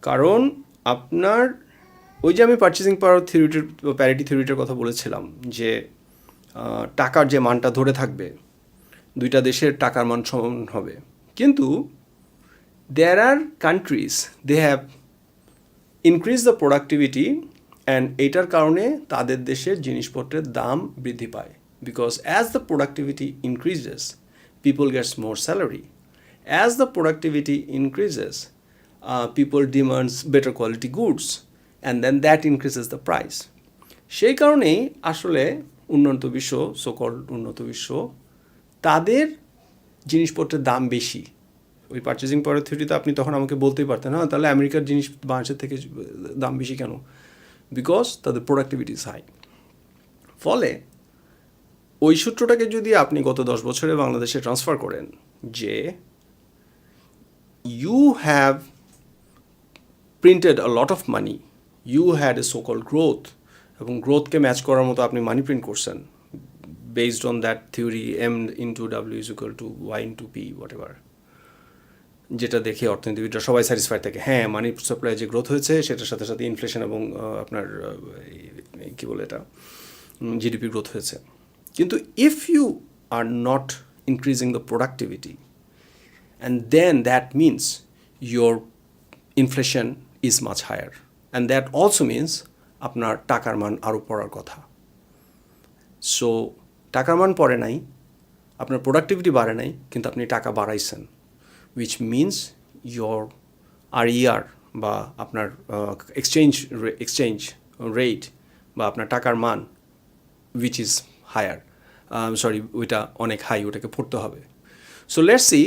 কারণ আপনার ওই যে আমি পারচেজিং পাওয়ার থিওরিটির প্যারিটি থিওরিটার কথা বলেছিলাম, যে টাকার যে মানটা ধরে থাকবে, দুইটা দেশের টাকার মান সমান হবে, কিন্তু there are countries they have increased the productivity and এটার কারণে তাদের দেশের জিনিসপত্রের দাম বৃদ্ধি পায়। Because as the productivity increases, people gets more salary. As the productivity increases, people demands better quality goods, and then that increases the price. সেই কারণেই আসলে উন্নত বিশ্ব, so-called উন্নত বিশ্ব, তাদের জিনিসপত্রের দাম বেশি। ওই পারচেজিং পাওয়ার থিওরিতে আপনি তখন আমাকে বলতেই পারতেন, হ্যাঁ তাহলে আমেরিকার জিনিস বাংলাদেশের থেকে দাম বেশি কেন? বিকজ তাদের প্রোডাক্টিভিটি ইজ হাই। ফলে ওই সূত্রটাকে যদি আপনি গত 10 বছরে বাংলাদেশে ট্রান্সফার করেন, যে you have printed a lot of money, you had a so-called growth, এবং গ্রোথকে ম্যাচ করার মতো আপনি মানি প্রিন্ট করছেন based on that theory M into W is equal to Y into P, whatever, যেটা দেখে অর্থনীতিবিদরা সবাই স্যাটিসফাইড থাকে। হ্যাঁ, মানি সাপ্লাই যে গ্রোথ হয়েছে সেটার সাথে সাথে ইনফ্লেশন এবং আপনার কী বলে এটা জিডিপি গ্রোথ হয়েছে। কিন্তু if you are not increasing the productivity, and then that means your inflation is much higher, and that also means আপনার টাকার মান আরও পড়ার কথা। সো টাকার মান পড়ে নাই, আপনার প্রোডাক্টিভিটি বাড়ে নাই, কিন্তু আপনি টাকা বাড়াইছেন, which means your RER বা আপনার এক্সচেঞ্জ রেট বা আপনার টাকার মান which is higher, ওইটা অনেক হাই, ওটাকে পড়তে হবে। সো লেটস সি,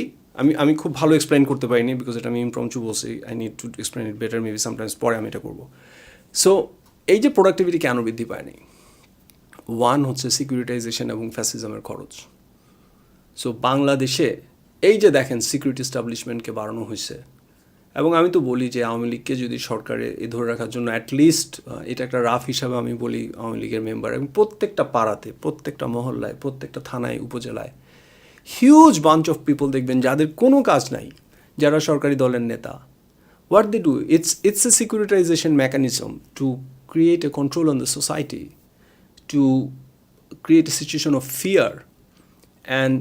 আমি খুব ভালো এক্সপ্লেন করতে পারিনি বিকজ এটা আমি ইমপ্রম্পচু বলছি, I need to explain it better, maybe sometimes পরে আমি এটা করবো। সো এই যে প্রোডাক্টিভিটি কেন বৃদ্ধি পায়নি, ওয়ান হচ্ছে সিকিউরিটাইজেশন এবং ফ্যাসিজমের খরচ। সো বাংলাদেশে এই যে দেখেন সিকিউরিটি এস্টাবলিশমেন্টকে বাড়ানো হয়েছে, এবং আমি তো বলি যে আওয়ামী লীগকে যদি সরকারে এ ধরে রাখার জন্য অ্যাটলিস্ট, এটা একটা রাফ হিসাবে আমি বলি, আওয়ামী লীগের মেম্বার এবং প্রত্যেকটা পাড়াতে, প্রত্যেকটা মহল্লায়, প্রত্যেকটা থানায়, উপজেলায় হিউজ বাঞ্চ অফ পিপল দেখবেন যাদের কোনো কাজ নাই, যারা সরকারি দলের নেতা। What they do, it's a securitization mechanism to create a control on the society, to create a situation of fear. And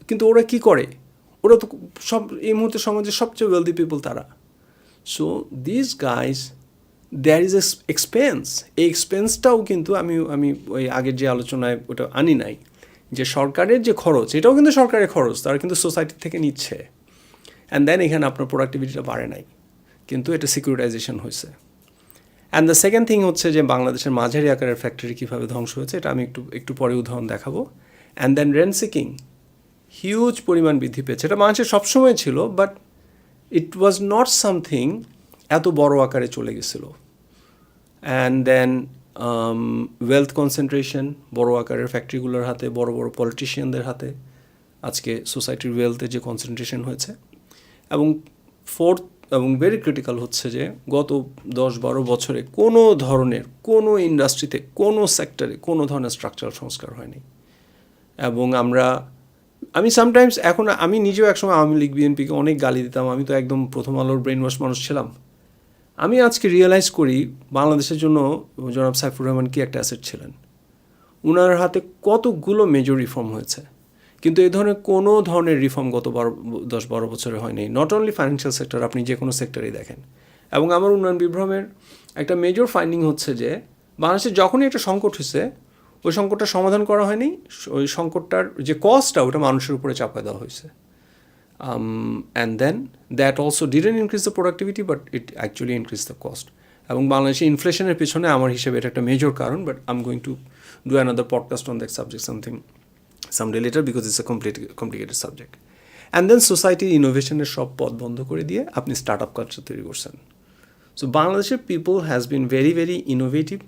কিন্তু ওরা কী করে, ওরা তো সব এই মুহূর্তে সমাজের সবচেয়ে ওয়েলদি পিপল তারা। So this guys, there is expense, এই এক্সপেন্সটাও কিন্তু আমি ওই আগের যে আলোচনায় ওটা আনি নাই, যে সরকারের যে খরচ, এটাও কিন্তু সরকারের খরচ, তারা কিন্তু সোসাইটি থেকে নিচ্ছে। অ্যান্ড দেন এখানে আপনার প্রোডাক্টিভিটিটা বাড়ে নাই, কিন্তু এটা সিকিউরিটাইজেশন হয়েছে। অ্যান্ড দ্য সেকেন্ড থিং হচ্ছে যে বাংলাদেশের মাঝারি আকারের ফ্যাক্টরি কীভাবে ধ্বংস হয়েছে, এটা আমি একটু পরে উদাহরণ দেখাবো। And then rent seeking huge পরিমাণ বৃদ্ধি পেয়েছে, এটা মানুষের সবসময় ছিল, but it was not something এত বড় আকারে চলে গেছিল। অ্যান্ড দেন ওয়েলথ কনসেন্ট্রেশন, বড় আকারের ফ্যাক্টরিগুলোর হাতে, বড় বড় পলিটিশিয়ানদের হাতে আজকে সোসাইটির ওয়েলথের যে কনসেন্ট্রেশন হয়েছে। এবং ফোর্থ এবং ভেরি ক্রিটিক্যাল হচ্ছে যে গত 10-12 বছরে কোনো ধরনের, কোনো ইন্ডাস্ট্রিতে, কোনো সেক্টরে কোনো ধরনের স্ট্রাকচারাল সংস্কার হয়নি। এবং আমি সামটাইমস, এখন আমি নিজেও একসময় আওয়ামী লীগ বিএনপিকে অনেক গালি দিতাম, আমি তো একদম প্রথম আলোর ব্রেন ওয়াশ মানুষ ছিলাম। আমি আজকে রিয়েলাইজ করি বাংলাদেশের জন্য জনাব সাইফুর রহমান কি একটা অ্যাসেট ছিলেন। ওনার হাতে কতগুলো মেজর রিফর্ম হয়েছে, কিন্তু এই ধরনের কোনো ধরনের রিফর্ম গত 10-12 বছরে হয়নি। নট অনলি ফাইন্যান্সিয়াল সেক্টর, আপনি যে কোনো সেক্টরেই দেখেন। এবং আমার উন্নয়ন বিভ্রমের একটা মেজর ফাইন্ডিং হচ্ছে যে বাংলাদেশে যখনই একটা সংকট হয়েছে, ওই সংকটটার সমাধান করা হয়নি, ওই সংকটটার যে কস্টটা ওটা মানুষের উপরে চাপায় দেওয়া হয়েছে। And then that also didn't increase the productivity but it actually increase the cost. এবং বাংলাদেশে ইনফ্লেশনের পেছনে আমার হিসেবে এটা একটা মেজর কারণ, but I am going to do another podcast on that subject someday later because it's a complicated subject. And then society ইনোভেশনের সব পথ বন্ধ করে দিয়ে আপনি স্টার্ট আপ কালচার তৈরি করছেন। সো বাংলাদেশের people has been very very innovative.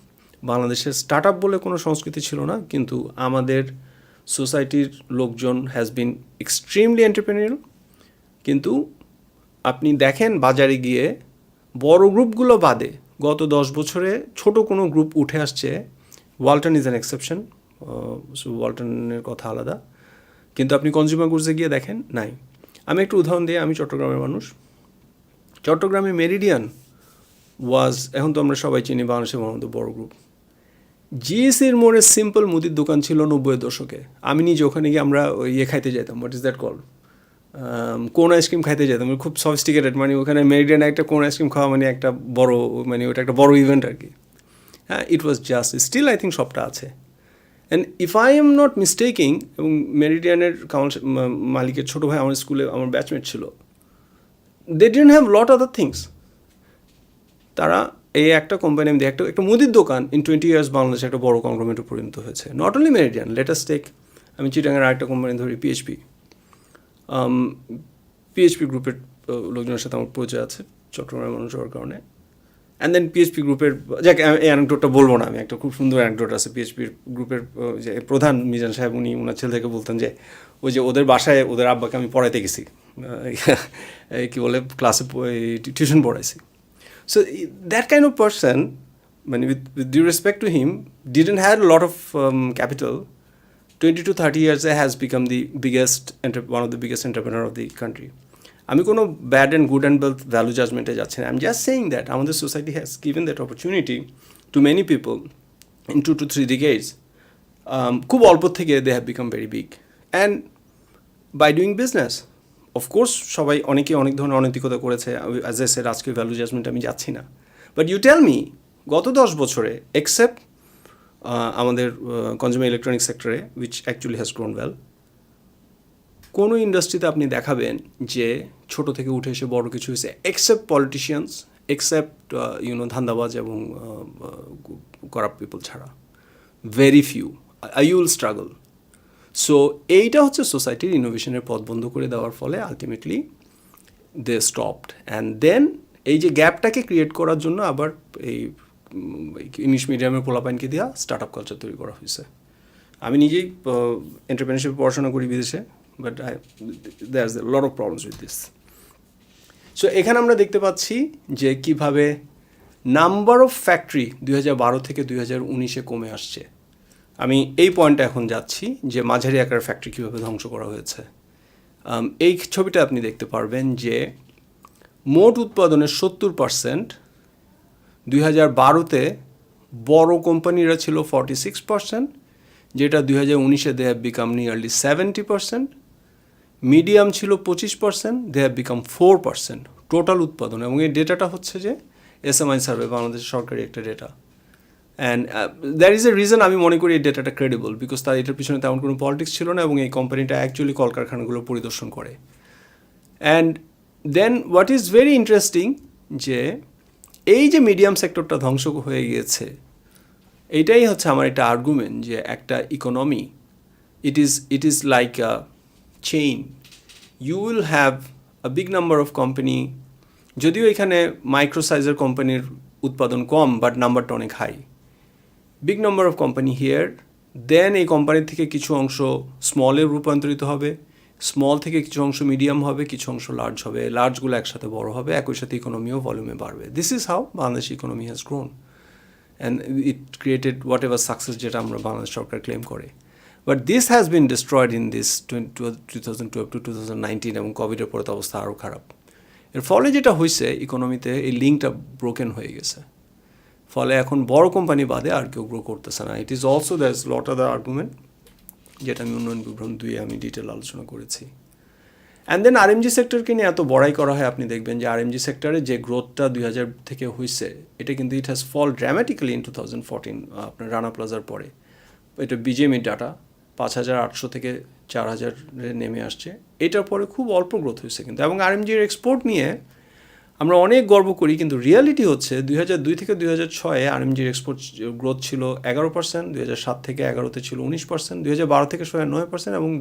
বাংলাদেশের স্টার্ট আপ বলে কোনো সংস্কৃতি ছিল না, কিন্তু আমাদের সোসাইটির লোকজন হ্যাজ বিন এক্সট্রিমলি এন্টারপ্রেনিউরাল। কিন্তু আপনি দেখেন বাজারে গিয়ে বড় গ্রুপগুলো বাদে গত 10 বছরে ছোট কোনো গ্রুপ উঠে আসছে। Walton is an exception, so ওয়ালটনের কথা আলাদা, কিন্তু আপনি কনজিউমার গুডসে গিয়ে দেখেন নাই। আমি একটু উদাহরণ দিই, আমি চট্টগ্রামের মানুষ। চট্টগ্রামে মেরিডিয়ান ওয়াজ, এখন তো আমরা সবাই চিনি বাংলাদেশের মতো বড় গ্রুপ। জিএসির মোড়ে সিম্পল মুদির দোকান ছিল 90-এর দশকে। আমি নিজে ওখানে গিয়ে আমরা ইয়ে খাইতে যেতাম, হোয়াট ইজ দ্যাট কল, কোন আইসক্রিম খাইতে যেতাম, খুব সফিস্টিকেটেড, মানে ওখানে মেরিডিয়ানে একটা কোন আইসক্রিম খাওয়া মানে একটা বড়, মানে ওটা একটা বড় ইভেন্ট আর কি। হ্যাঁ, it was just, still I think সবটা আছে। And if I am not mistaking, এবং মেরিডিয়ানের মালিকের ছোটো ভাই আমার স্কুলে আমার ব্যাচমেট ছিল, they didn't have lot other things. তারা এই একটা কোম্পানি, আমি একটা মুদির দোকান ইন 20 years বাংলাদেশে একটা বড় কংগ্লোমেরেটে পরিণত হয়েছে। Not only Meridian, latest tech, আমি চিটাগাংয়ের আরেকটা কোম্পানি ধরি, পিএইচপি গ্রুপের লোকজনের সাথে আমার পরিচয় আছে চট্টগ্রামের মানুষ হওয়ার কারণে। অ্যান্ড দেন পিএইচপি গ্রুপের, যাক এই অ্যানেকডোটটা বলবো না, আমি একটা খুব সুন্দর অ্যানেকডোট আছে পিএইচপি গ্রুপের যে প্রধান মিজান সাহেব, উনি ওনার ছেলে থেকে বলতেন যে ওই যে ওদের বাসায় ওদের আব্বাকে আমি পড়াইতে গেছি, কী বলে ক্লাসে tuition পড়াইছি। So that kind of person, with due respect to him, didn't have a lot of capital. 20 to 30 years has become the biggest, one of the biggest entrepreneur of the country. আমি কোনো bad and good and wealth value জাজমেন্টে যাচ্ছি না। I am just saying that আমাদের society has given that opportunity to many people in 2 to 3 decades. খুব অল্প থেকে they have become very big, and by doing business. Of course সবাই অনেকে অনেক ধরনের অনৈতিকতা করেছে, অ্যাজ এ সেড আজকে ভ্যালু জাজমেন্ট আমি যাচ্ছি না। বাট ইউ টেল মি, গত 10 বছরে এক্সেপ্ট আমাদের কনজিউমার ইলেকট্রনিক্স সেক্টরে which actually has grown well, কোনো ইন্ডাস্ট্রিতে আপনি দেখাবেন যে ছোট থেকে উঠে এসে বড় কিছু হয়েছে, এক্সেপ্ট পলিটিশিয়ানস, এক্সেপ্ট ধান্দাবাজ এবং করাপ্ট পিপল ছাড়া, very few. You will struggle. So এইটা হচ্ছে সোসাইটির ইনোভেশনের পথ বন্ধ করে দেওয়ার ফলে ultimately they stopped. And then এই যে গ্যাপটাকে ক্রিয়েট করার জন্য আবার এই ইংলিশ মিডিয়ামের পোলাপাইনকে দেওয়া স্টার্ট আপ কালচার তৈরি করা হয়েছে। আমি নিজেই এন্টারপ্রেনারশিপে পড়াশোনা করি বিদেশে, but there is a lot of problems with this. So এখানে আমরা দেখতে পাচ্ছি যে কীভাবে নাম্বার অফ ফ্যাক্টরি 2012 থেকে 2019 কমে আসছে। আমি এই পয়েন্টে এখন যাচ্ছি যে মাঝারি আকারের ফ্যাক্টরি কীভাবে ধ্বংস করা হয়েছে। এই ছবিটা আপনি দেখতে পারবেন যে মোট উৎপাদনের 70% 2012-তে বড় কোম্পানিরা ছিল 46%, যেটা 2019-এ they have become nearly 70%। Medium ছিল 25%, দে হ্যাভ বিকাম 4% টোটাল উৎপাদন। এবং এই ডেটাটা হচ্ছে যে এসএমআই সার্ভে, বাংলাদেশ সরকারি একটা data. And that is a reason আমি মনে করি এই ডেটাটা ক্রেডিবল, বিকজ তার এটার পিছনে তেমন কোনো পলিটিক্স ছিল না, এবং এই কোম্পানিটা অ্যাকচুয়ালি কলকারখানাগুলো পরিদর্শন করে। And then what is very interesting যে এই যে মিডিয়াম সেক্টরটা ধ্বংস হয়ে গিয়েছে, এইটাই হচ্ছে আমার একটা আর্গুমেন্ট যে একটা economy, it is like a chain. You will have a big number of company, যদিও এখানে মাইক্রো সাইজের কোম্পানির উৎপাদন কম, বাট নাম্বারটা অনেক high. Big number of company here, then এই কোম্পানির থেকে কিছু অংশ স্মলে রূপান্তরিত হবে, স্মল থেকে কিছু অংশ মিডিয়াম হবে, কিছু অংশ লার্জ হবে, লার্জগুলো একসাথে বড় হবে, একই সাথে ইকোনমিও ভলিউমে বাড়বে। This is how Bangladesh economy has grown, and it created what ever success যেটা আমরা বাংলাদেশ সরকার ক্লেম করে। But this has been destroyed in this 2012 to 2019, এবং কোভিডের পরে তো অবস্থা আরও খারাপ। এর ফলে যেটা হয়েছে ইকোনমিতে, এই লিঙ্কটা ব্রোকেন হয়ে গেছে। ফলে এখন বড় কোম্পানি বাদে আর কেউ গ্রো করতেছে না। It is also there is lot other argument, যেটা আমি উন্নয়ন বিভ্রম 2-এ আমি ডিটেল আলোচনা করেছি। অ্যান্ড দেন আরএমজি সেক্টরকে নিয়ে এত বড়াই করা হয়, আপনি দেখবেন যে আরএমজি সেক্টরে যে গ্রোথটা 2000 থেকে হয়েছে, এটা কিন্তু it has fall dramatically in 2014, আপনার রানা প্লাজার পরে। এটা বিজেএমই ডাটা, 5,800 থেকে 4,000 নেমে আসছে। এটার পরে খুব অল্প গ্রোথ হয়েছে কিন্তু। এবং আরএমজির এক্সপোর্ট নিয়ে আমরা অনেক গর্ব করি, কিন্তু রিয়ালিটি হচ্ছে 2002 থেকে 2006 আরএমজির এক্সপোর্ট গ্রোথ ছিল 11%, 2007 থেকে 11তে ছিল 19%, 2012 থেকে 9% এবং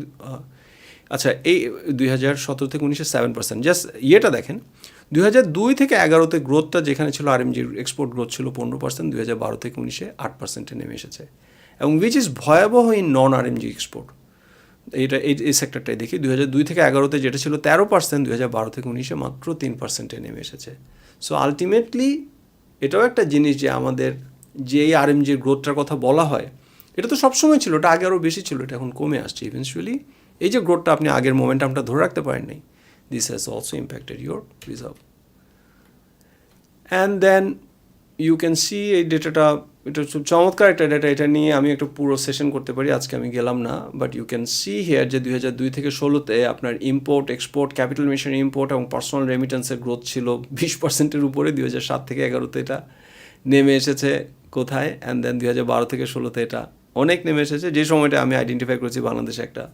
আচ্ছা এই 2017 থেকে 19 7%। জাস্ট ইয়েটা দেখেন, 2002 থেকে 11তে গ্রোথটা যেখানে ছিল আরএমজির এক্সপোর্ট গ্রোথ ছিল 15%, 2012 থেকে 19 8%-এ নেমে এসেছে। এবং উইচ ইজ ভয়াবহ ইন নন আরএমজি এক্সপোর্ট। এটা এই সেক্টরটাই দেখি, 2002 থেকে 11তে যেটা ছিল 13%, 2012 থেকে 19 মাত্র 3%-এ নেমে এসেছে। সো আলটিমেটলি এটাও একটা জিনিস যে আমাদের যে এই আরএমজির গ্রোথটার কথা বলা হয়, এটা তো সবসময় ছিল, এটা আগে আরও বেশি ছিল, এটা এখন কমে আসছে ইভেন্চুয়ালি। এই যে গ্রোথটা আপনি আগের মোমেন্টামটা ধরে রাখতে পারেন নাই, this has also impacted your reserve. And then you can see এই ডেটাটা, এটা খুব চমৎকার একটা ডেটা, এটা নিয়ে আমি একটা পুরো সেশন করতে পারি, আজকে আমি গেলাম না। But you can see here যে 2002 থেকে 16তে আপনার import, export, capital machinery import এবং পার্সোনাল রেমিটেন্সের গ্রোথ ছিল 20%-এর উপরে। 2007 থেকে 11তে এটা নেমে এসেছে কোথায়, অ্যান্ড দেন 2012 থেকে 16তে এটা অনেক নেমে এসেছে। যে সময়টা আমি আইডেন্টিফাই করেছি বাংলাদেশে একটা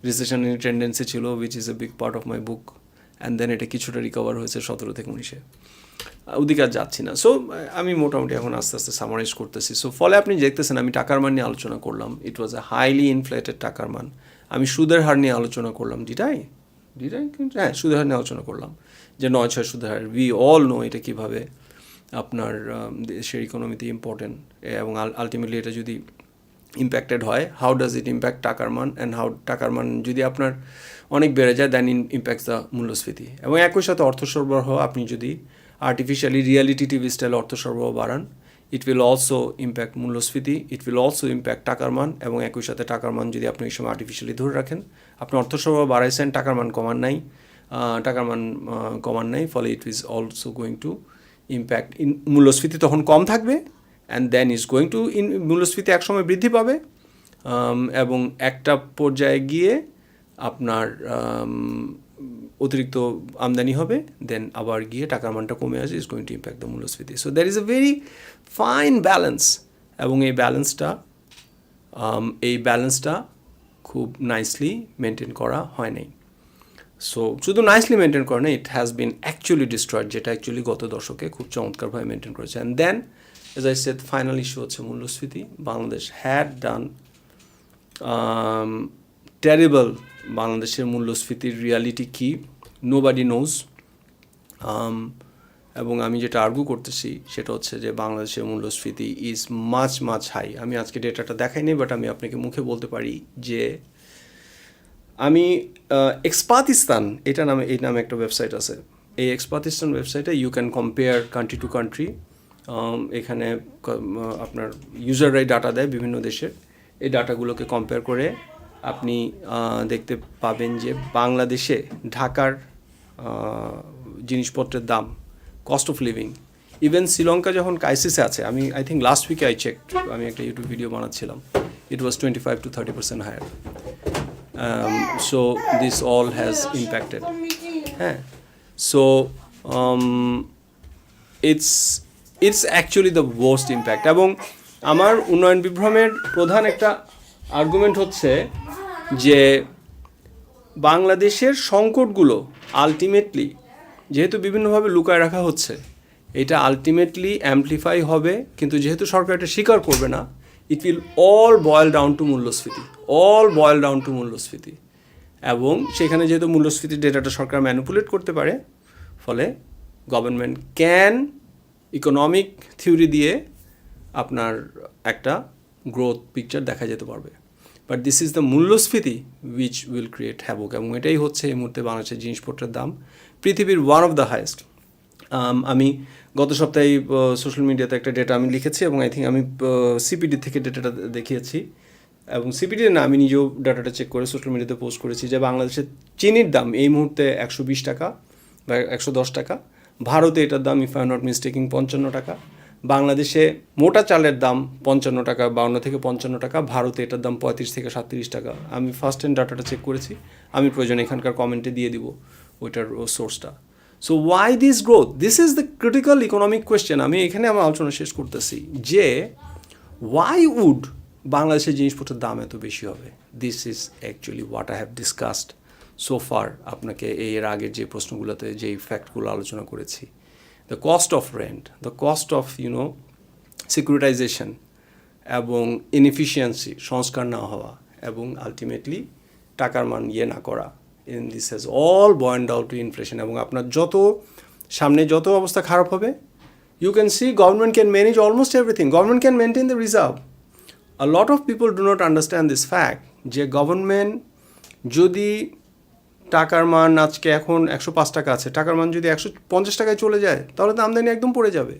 রিসেশনের টেন্ডেন্সি ছিল, which is a big part of my book, and then এটা কিছুটা রিকভার হয়েছে 17 থেকে 19-এ। ওদিকে আর যাচ্ছি না। সো আমি মোটামুটি এখন আস্তে আস্তে সামারাইজ করতেছি। সো ফলে আপনি দেখতেছেন আমি টাকার মান নিয়ে আলোচনা করলাম, ইট ওয়াজ এ হাইলি ইনফ্লেটেড টাকার মান। আমি সুদের হার নিয়ে আলোচনা করলাম, ডিটাই হ্যাঁ সুদের হার নিয়ে আলোচনা করলাম যে 9-6 সুদের হার। উই অল নো এটা কীভাবে আপনার দেশের ইকোনমিতে ইম্পর্টেন্ট, এবং আলটিমেটলি এটা যদি ইম্প্যাক্টেড হয়, হাউ ডাজ ইট ইম্প্যাক্ট টাকার মান, অ্যান্ড হাউ টাকার মান যদি আপনার অনেক বেড়ে যায় দেন ইম্প্যাক্টস দ্য মূল্যস্ফীতি। এবং একই সাথে অর্থ সরবরাহ, আপনি যদি আর্টিফিশিয়ালি রিয়ালিটি টিভি স্টাইল অর্থ সরবরাহ বাড়ান, ইট উইল অলসো ইম্প্যাক্ট মূল্যস্ফীতি, ইট উইল অলসো ইম্প্যাক্ট টাকার মান। এবং একই সাথে টাকার মান যদি আপনি এই সময় আর্টিফিশিয়ালি ধরে রাখেন, আপনি অর্থ সরবরাহ বাড়াইছেন, টাকার মান কমান নাই, ফলে it is also going to impact মূল্যস্ফীতি তখন কম থাকবে, and then is going to মূল্যস্ফীতি একসময় বৃদ্ধি পাবে, এবং একটা পর্যায়ে গিয়ে আপনার অতিরিক্ত আমদানি হবে, দেন আবার গিয়ে টাকার মানটা কমে আসে, is going to impact the মূল্যস্ফীতি। So there is a very fine balance, এবং এই ব্যালেন্সটা খুব নাইসলি মেনটেন করা হয় নাই। সো শুধু নাইসলি মেনটেন করে না, it has been actually destroyed, যেটা অ্যাকচুয়ালি গত দশকে খুব চমৎকারভাবে মেনটেন করেছে। And then as I said, final issue হচ্ছে মূল্যস্ফীতি। Bangladesh had done terrible. বাংলাদেশের মূল্যস্ফীতির রিয়ালিটি কী নোবডি নোজ। এবং আমি যেটা আর্গু করতেছি সেটা হচ্ছে যে বাংলাদেশের মূল্যস্ফীতি ইজ মাচ হাই। আমি আজকে ডেটাটা দেখাইনি, বাট আমি আপনাকে মুখে বলতে পারি যে আমি এক্সপাতিস্তান এই নামে একটা ওয়েবসাইট আছে। এই এক্সপাতিস্তান ওয়েবসাইটে you can compare country to country. এখানে আপনার ইউজাররাই ডাটা দেয় বিভিন্ন দেশের, এই ডাটাগুলোকে কম্পেয়ার করে আপনি দেখতে পাবেন যে বাংলাদেশে ঢাকার জিনিসপত্রের দাম, cost of living, even Sri Lanka যখন ক্রাইসিসে আছে, আই থিঙ্ক লাস্ট উইকে আমি একটা ইউটিউব ভিডিও বানাচ্ছিলাম, it was 25 to 30% higher. So this all has impacted. So it's actually the worst impact. এবং আমার উন্নয়ন বিভ্রমের প্রধান একটা আর্গুমেন্ট হচ্ছে যে বাংলাদেশের সংকটগুলো আলটিমেটলি যেহেতু বিভিন্নভাবে লুকায় রাখা হচ্ছে, এটা আলটিমেটলি অ্যাম্পলিফাই হবে, কিন্তু যেহেতু সরকার এটা স্বীকার করবে না, it will all boil down to মূল্যস্ফীতি। এবং সেখানে যেহেতু মূল্যস্ফীতির ডেটাটা সরকার ম্যানিপুলেট করতে পারে, ফলে গভর্নমেন্ট ক্যান ইকোনমিক থিওরি দিয়ে আপনার একটা গ্রোথ পিকচার দেখা যেতে পারবে। বাট দিস ইজ দ্য মূল্যস্ফীতি উইচ উইল ক্রিয়েট হ্যাভক। এবং এটাই হচ্ছে এই মুহূর্তে বাংলাদেশের জিনিসপত্রের দাম পৃথিবীর ওয়ান অফ দ্য হাইয়েস্ট। আমি গত সপ্তাহে সোশ্যাল মিডিয়াতে একটা ডেটা আমি লিখেছি, এবং আই থিঙ্ক আমি সিপিডি থেকে ডেটাটা দেখিয়েছি, এবং সিপিডি না, আমি নিজেও ডাটাটা চেক করে সোশ্যাল মিডিয়াতে পোস্ট করেছি যে বাংলাদেশের চিনির দাম এই মুহূর্তে 120 টাকা বা 110 টাকা। ভারতে এটার দাম, ইফ আই নট মিস্টেকিং, 55 টাকা। বাংলাদেশে মোটা চালের দাম 55 টাকা, 52 থেকে 55 টাকা। ভারতে এটার দাম 35 থেকে 37 টাকা। আমি ফার্স্ট হ্যান্ড ডাটাটা চেক করেছি, আমি প্রয়োজন এখানকার কমেন্টে দিয়ে দিব ওইটার সোর্সটা। So why this growth? This is the critical economic question. আমি এখানে আমার আলোচনা শেষ করতেছি যে ওয়াই উড বাংলাদেশের জিনিসপত্রের দাম এত বেশি হবে? This is actually what I have discussed so far. আপনাকে এর আগের যে প্রশ্নগুলোতে যেই ফ্যাক্টগুলো আলোচনা করেছি, the cost of rent, the cost of securitization এবং ইনএফিসিয়েন্সি, সংস্কার না হওয়া, এবং আলটিমেটলি টাকার মান না করা, in this has all boiled down to inflation. এবং আপনার সামনে যত অবস্থা খারাপ হবে, you can see government can manage almost everything. Government can maintain the reserve. A lot of people do not understand this fact যে গভর্নমেন্ট যদি টাকার মান আজকে এখন 105 টাকা আছে, টাকার মান যদি 150 টাকায় চলে যায়, তাহলে তো আমদানি একদম পড়ে যাবে,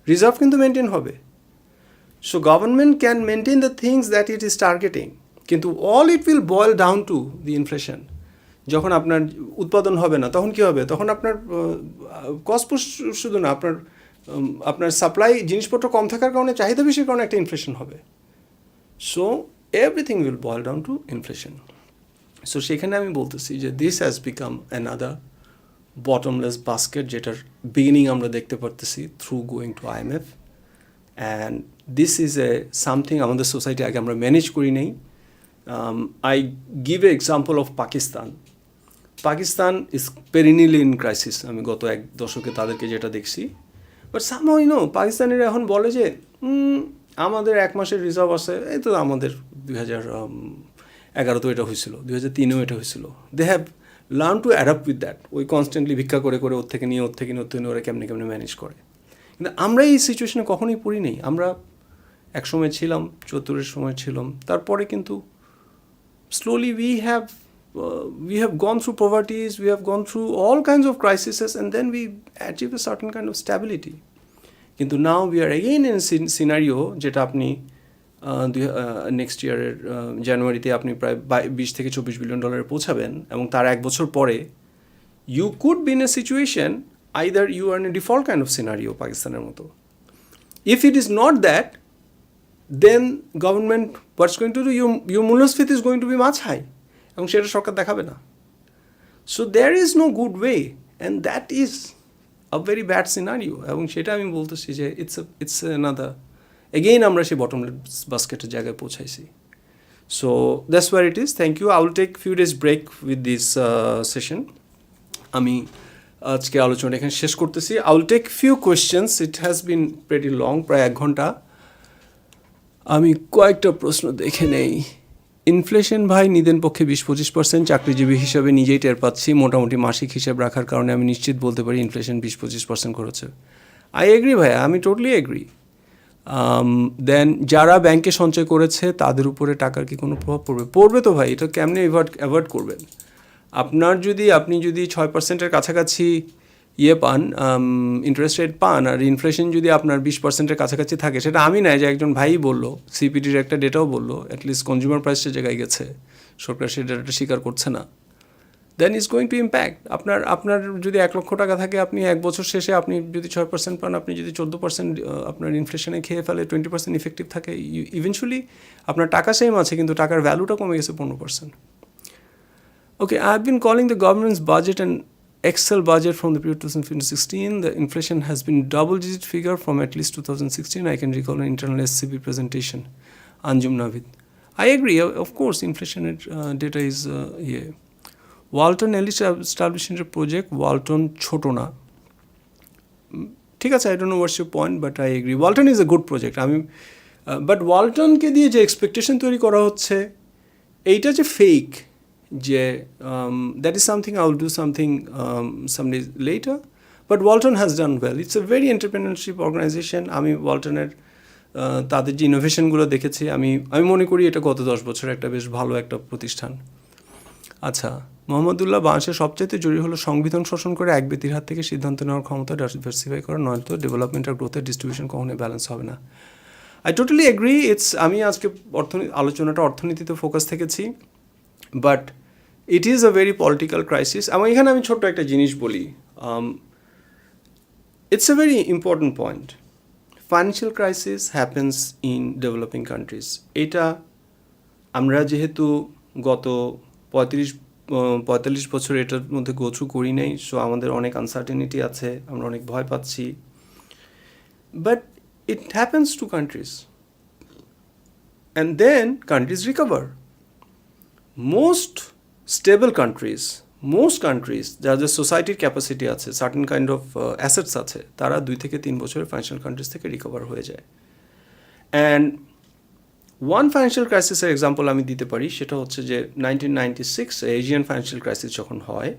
রিজার্ভ কিন্তু মেনটেন হবে। So government can maintain the things that it is targeting, কিন্তু all it will boil down to the inflation. যখন আপনার উৎপাদন হবে না, তখন কী হবে? তখন আপনার কস্ট শুধু না, আপনার সাপ্লাই জিনিসপত্র কম থাকার কারণে, চাহিদা বেশির কারণে একটা ইনফ্লেশন হবে। So everything will boil down to inflation. So সেখানে আমি বলতেছি যে this has become another bottomless basket, যেটার বিগিনিং আমরা দেখতে পারতেছি through going to IMF, and this is something আমাদের সোসাইটি আগে আমরা ম্যানেজ করি নেই। I give a example of Pakistan is perennially in crisis. আমি গত 1 দশকে তাদেরকে যেটা দেখছি, বাট সামহাউ পাকিস্তানিরা এখন বলে যে আমাদের 1 মাসের রিজার্ভ আছে, এই তো আমাদের 2011 এটা হয়েছিল, 2003 এটা হয়েছিল। They have learn to adapt with that. ওই কনস্ট্যান্টলি ভিক্ষা করে ওর থেকে নিয়ে ওরা কেমনে ম্যানেজ করে। কিন্তু আমরা এই সিচুয়েশনে কখনোই পড়ি নেই। আমরা একসময় ছিলাম, 74-এর সময় ছিলাম, তারপরে কিন্তু slowly we have gone through poverties, we have gone through all kinds of crises, and then we achieve a certain kind of stability. কিন্তু now we are again in a scenario যেটা আপনি নেক্সট ইয়ারের জানুয়ারিতে আপনি প্রায় 20 থেকে $24 বিলিয়ন পৌঁছাবেন, এবং তার 1 বছর পরে you could be in a situation either you are in a default kind of scenario পাকিস্তানের মতো. If it is not that, then government what's going to do, your মূল্যস্ফীতি is going to be much high, এবং সেটা সরকার দেখাবে না। So there is no good way, and that is a very bad scenario, এবং সেটা আমি বলতেছি যে it's another, again আমরা সেই bottomless বাস্কেটের জায়গায় পৌঁছাইছি। So that's where it is. Thank you. I will take few days break with this session. আমি আজকে আলোচনা এখানে শেষ করতেছি। I will take few questions. It has been pretty long, প্রায় 1 ঘন্টা। আমি কয়েকটা প্রশ্ন দেখে নেই। ইনফ্লেশন ভাই নিদেন পক্ষে 20-25%, চাকরিজীবী হিসাবে নিজেই টের পাচ্ছি। মোটামুটি মাসিক হিসাব রাখার কারণে আমি নিশ্চিত বলতে পারি ইনফ্লেশন 20-25% করেছে। আই এগ্রি ভাই, আমি টোটালি এগ্রি। দেন যারা ব্যাংকে সঞ্চয় করেছে তাদের উপরে টাকার কি কোনো প্রভাব পড়বে তো ভাই, এটা কেমনে অ্যাভয়েড করবেন? আপনি যদি 6%-এর কাছাকাছি পান, ইন্টারেস্ট রেট পান, আর ইনফ্লেশন যদি আপনার 20%-এর কাছাকাছি থাকে, সেটা আমি নাই যে একজন ভাই বললো, সিপিডির একটা ডেটাও বললো, অ্যাটলিস্ট কনজিউমার প্রাইসের জায়গায় গেছে, সরকার সেই ডেটাটা স্বীকার করছে না, দেন ইজ গোয়িং টু ইম্প্যাক্ট। আপনার যদি 1 লক্ষ টাকা থাকে, আপনি 1 বছর শেষে আপনি যদি 6% পান, আপনি যদি 14% আপনার ইনফ্লেশনে খেয়ে ফেলে, 20% ইফেক্টিভ থাকে, ইভেনচুয়ালি আপনার টাকা সেম আছে, কিন্তু টাকার ভ্যালুটা কমে গেছে 15%. Okay, I have been calling the government's budget an Excel budget from the period 2015-16. The inflation has been double-digit figure from at least 2016. I can recall an internal SCB presentation. Anjum Navid. I agree. Of course, inflation data is here. Walton establishing a project. Walton Chotona. ঠিক আছে, I don't know what's your point, but I agree. Walton is a good project. But Walton কে দিয়ে যে expectation তৈরি করা হচ্ছে, এইটা যে fake, যে that is something I will do something some days later, but Walton has done well. It's a very entrepreneurship organization. আমি ওয়ালটনের তাদের যে ইনোভেশনগুলো দেখেছি, আমি মনে করি এটা গত 10 বছর একটা বেশ ভালো একটা প্রতিষ্ঠান। আচ্ছা, মোহাম্মদুল্লাহ, বাংলাদেশের সবচাইতে জরুরি হলো সংবিধান শাসন করে এক ব্যক্তির হাত থেকে সিদ্ধান্ত নেওয়ার ক্ষমতা ডাইভার্সিফাই করা, নয়তো ডেভেলপমেন্ট আর গ্রোথের ডিস্ট্রিবিউশন কখনোই ব্যালেন্স হবে না। I totally agri. আমি আজকে আলোচনাটা অর্থনীতিতে ফোকাস থেকেছি, but it is a very political crisis. এবং এখানে আমি ছোট্ট একটা জিনিস বলি, it's a very important point. Financial crisis happens in developing countries. এটা আমরা যেহেতু গত 45 বছর এটার মধ্যে গো থ্রু করি নাই, সো আমাদের অনেক আনসার্টেনিটি আছে, আমরা অনেক ভয় পাচ্ছি, but it happens to countries, and then countries recover. Most stable countries, যাদের সোসাইটির ক্যাপাসিটি আছে, সার্টেন কাইন্ড অফ অ্যাসেটস আছে, তারা 2 থেকে 3 বছরের ফাইন্যান্সিয়াল কান্ট্রিজ থেকে রিকভার হয়ে যায়। অ্যান্ড ওয়ান ফাইন্যান্সিয়াল ক্রাইসিসের এক্সাম্পল আমি দিতে পারি, সেটা হচ্ছে যে 1996 এশিয়ান ফাইন্যান্সিয়াল ক্রাইসিস যখন হয়,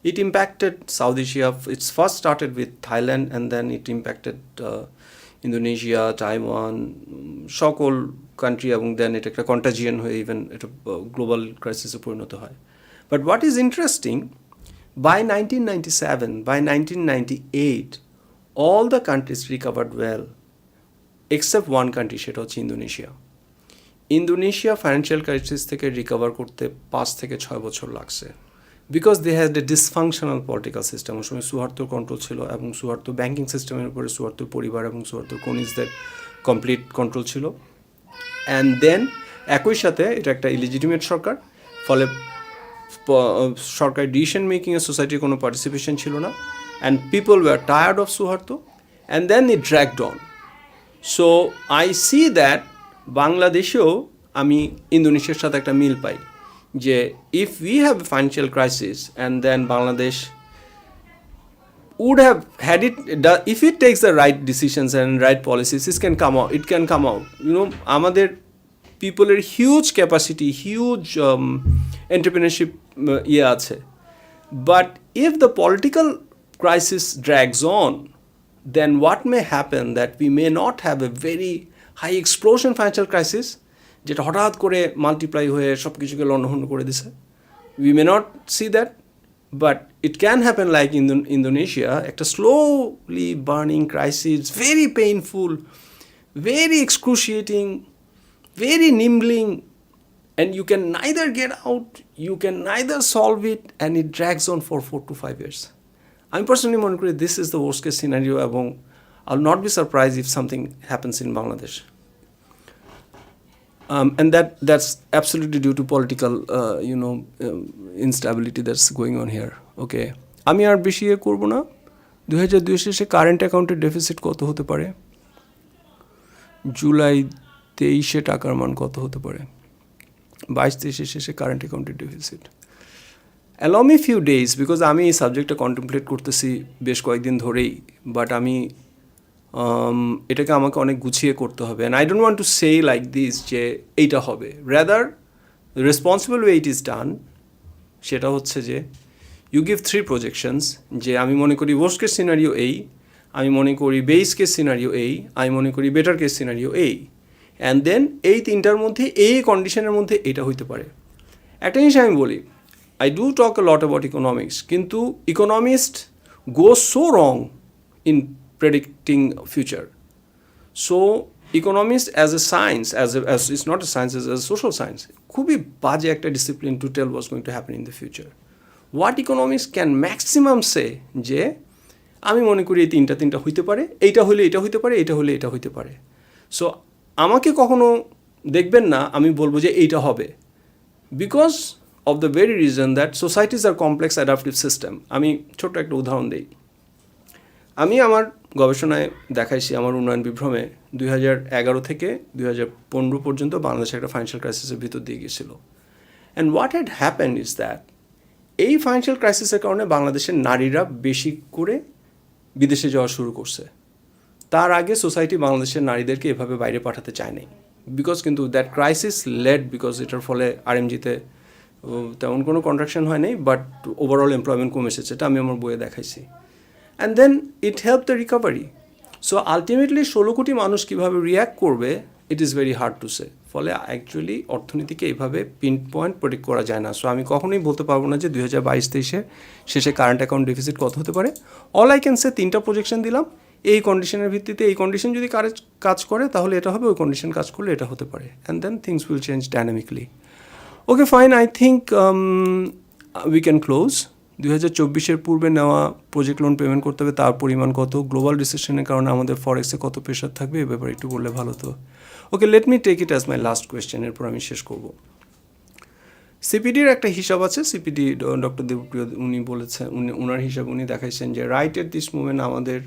it impacted South Asia. It's first started with Thailand and then it impacted Indonesia, Taiwan, সকল কান্ট্রি, এবং দেন এটা একটা কন্টাজিয়ান হয়ে ইভেন এটা গ্লোবাল ক্রাইসিসে পরিণত হয়। But what is interesting, by 1997, by 1998, all the countries recovered well except one country, সেটা হচ্ছে ইন্দোনেশিয়া। ইন্দোনেশিয়া ফাইন্যান্সিয়াল ক্রাইসিস থেকে রিকভার করতে 5 থেকে 6 বছর লাগছে, because they had a dysfunctional political system. ওই সময় সুহার্তোর কন্ট্রোল ছিল, এবং সুহার্তো ব্যাঙ্কিং সিস্টেমের উপরে সুহার্তোর পরিবার এবং সুহার্তোর কনিজদের কমপ্লিট কন্ট্রোল ছিল। অ্যান্ড দেন একই সাথে এটা একটা ইলিজিটিমেট সরকার, ফলে সরকারি ডিসিশন মেকিংয়ে সোসাইটির কোনো পার্টিসিপেশন ছিল না, and people were tired of Suharto, and then it dragged on. So I see that বাংলাদেশেও আমি ইন্দোনেশিয়ার সাথে একটা মিল পাই, যে if we have a financial crisis and then Bangladesh would have had it, if it takes the right decisions and right policies, it can come out. You know, আমাদের পিপলের হিউজ ক্যাপাসিটি, হিউজ এন্টারপ্রেনারশিপ ইয়ে আছে, but if the political crisis drags on, then what may happen that we may not have a very high explosion financial crisis, যেটা হঠাৎ করে মাল্টিপ্লাই হয়ে সব কিছুকে লণ্ডভণ্ড করে দিছে। We may not see that, but it can happen like Indonesia, একটা slowly burning crisis, very painful, very excruciating, very numbing, and you can neither get out, you can neither solve it, and it drags on for 4 to 5 years. আমি পার্সোনালি মনে করি this is the worst case scenario, এবং I will not be surprise if something happens in Bangladesh. And that's absolutely due to political, instability that's going on here. Okay, আমি আর বেশি করব না। 2002 শেষে কারেন্ট অ্যাকাউন্টের ডেফিসিট কত হতে পারে? জুলাই 23 টাকার মান কত হতে পারে? 22-23 শেষে কারেন্ট অ্যাকাউন্টের deficit. Allow me few days, because আমি এই সাবজেক্টটা কন্টেমপ্লেট করতেছি বেশ কয়েকদিন ধরেই, বাট আমি এটাকে আমাকে অনেক গুছিয়ে করতে হবে। And I don't want to say like this যে এইটা হবে, rather responsible way it is done, সেটা হচ্ছে যে ইউ গিভ 3 প্রজেকশনস, যে আমি মনে করি ওয়ার্স্ট কেস সিনারিও এই, আমি মনে করি বেস কেস সিনারিও এই, আমি মনে করি বেটার কেস সিনারিও এই, অ্যান্ড দেন এই 3টার মধ্যে এই কন্ডিশনের মধ্যে এটা হইতে পারে। একটা জিনিস আমি বলি, I do talk a lot about economics, কিন্তু economists go so wrong in predicting future. So economics as a science, as it's not a science, as a social science, খুবই বাজে একটা discipline to tell what's going to happen in the future. What economics can maximum say, যে আমি মনে করি এই তিনটা হইতে পারে, এইটা হলে এটা হইতে পারে, এটা হলে এটা হইতে পারে। সো আমাকে কখনো দেখবেন না আমি বলবো যে এইটা হবে, because of the very reason that societies are complex adaptive system. আমি ছোট্ট একটা উদাহরণ দিই। আমি আমার গবেষণায় দেখাইছি আমার উন্নয়ন বিভ্রমে 2011 থেকে 2015 পর্যন্ত বাংলাদেশ একটা ফাইন্যান্সিয়াল ক্রাইসিসের ভিতর দিয়ে গিয়েছিল। And what had happened is that এই ফাইন্যান্সিয়াল ক্রাইসিসের কারণে বাংলাদেশের নারীরা বেশি করে বিদেশে যাওয়া শুরু করছে। তার আগে সোসাইটি বাংলাদেশের নারীদেরকে এভাবে বাইরে পাঠাতে চায় নাই, বিকজ কিন্তু দ্যাট ক্রাইসিস লেড, বিকজ এটার ফলে আরএমজিতে তেমন কোনো কন্ট্রাকশন হয় নাই, বাট ওভারঅল এমপ্লয়মেন্ট কমে এসেছে, এটা আমি আমার বইয়ে দেখাইছি। And then it help the recovery. So ultimately 16 কোটি মানুষ কীভাবে রিয়্যাক্ট করবে, it is very hard to say. ফলে অ্যাকচুয়ালি অর্থনীতিকে এইভাবে পিন পয়েন্ট প্রেডিক্ট করা যায় না। সো আমি কখনোই বলতে পারবো না যে 2022-23 শেষে কারেন্ট অ্যাকাউন্ট ডেফিসিট কত হতে পারে। অল আই ক্যান সে 3টা প্রজেকশন দিলাম, এই কন্ডিশনের ভিত্তিতে এই কন্ডিশন যদি কাজ করে তাহলে এটা হবে, ওই কন্ডিশন কাজ করলে এটা হতে পারে, and then things will change dynamically. Okay fine, I think we can close. 2024 পূর্বে নেওয়া প্রজেক্ট লোন পেমেন্ট করতে হবে, তার পরিমাণ কত, গ্লোবাল রিসেশনের কারণে আমাদের ফরেক্সে কত প্রেশার থাকবে, এ ব্যাপারে একটু বললে ভালো তো। Okay, let me take it as my last question, এরপর আমি শেষ করব। সিপিডির একটা হিসাব আছে, সিপিডি ডক্টর দেবপ্রিয় উনি বলেছেন, ওনার হিসাব উনি দেখাইছেন যে রাইট এট দিস মুমেন্ট আমাদের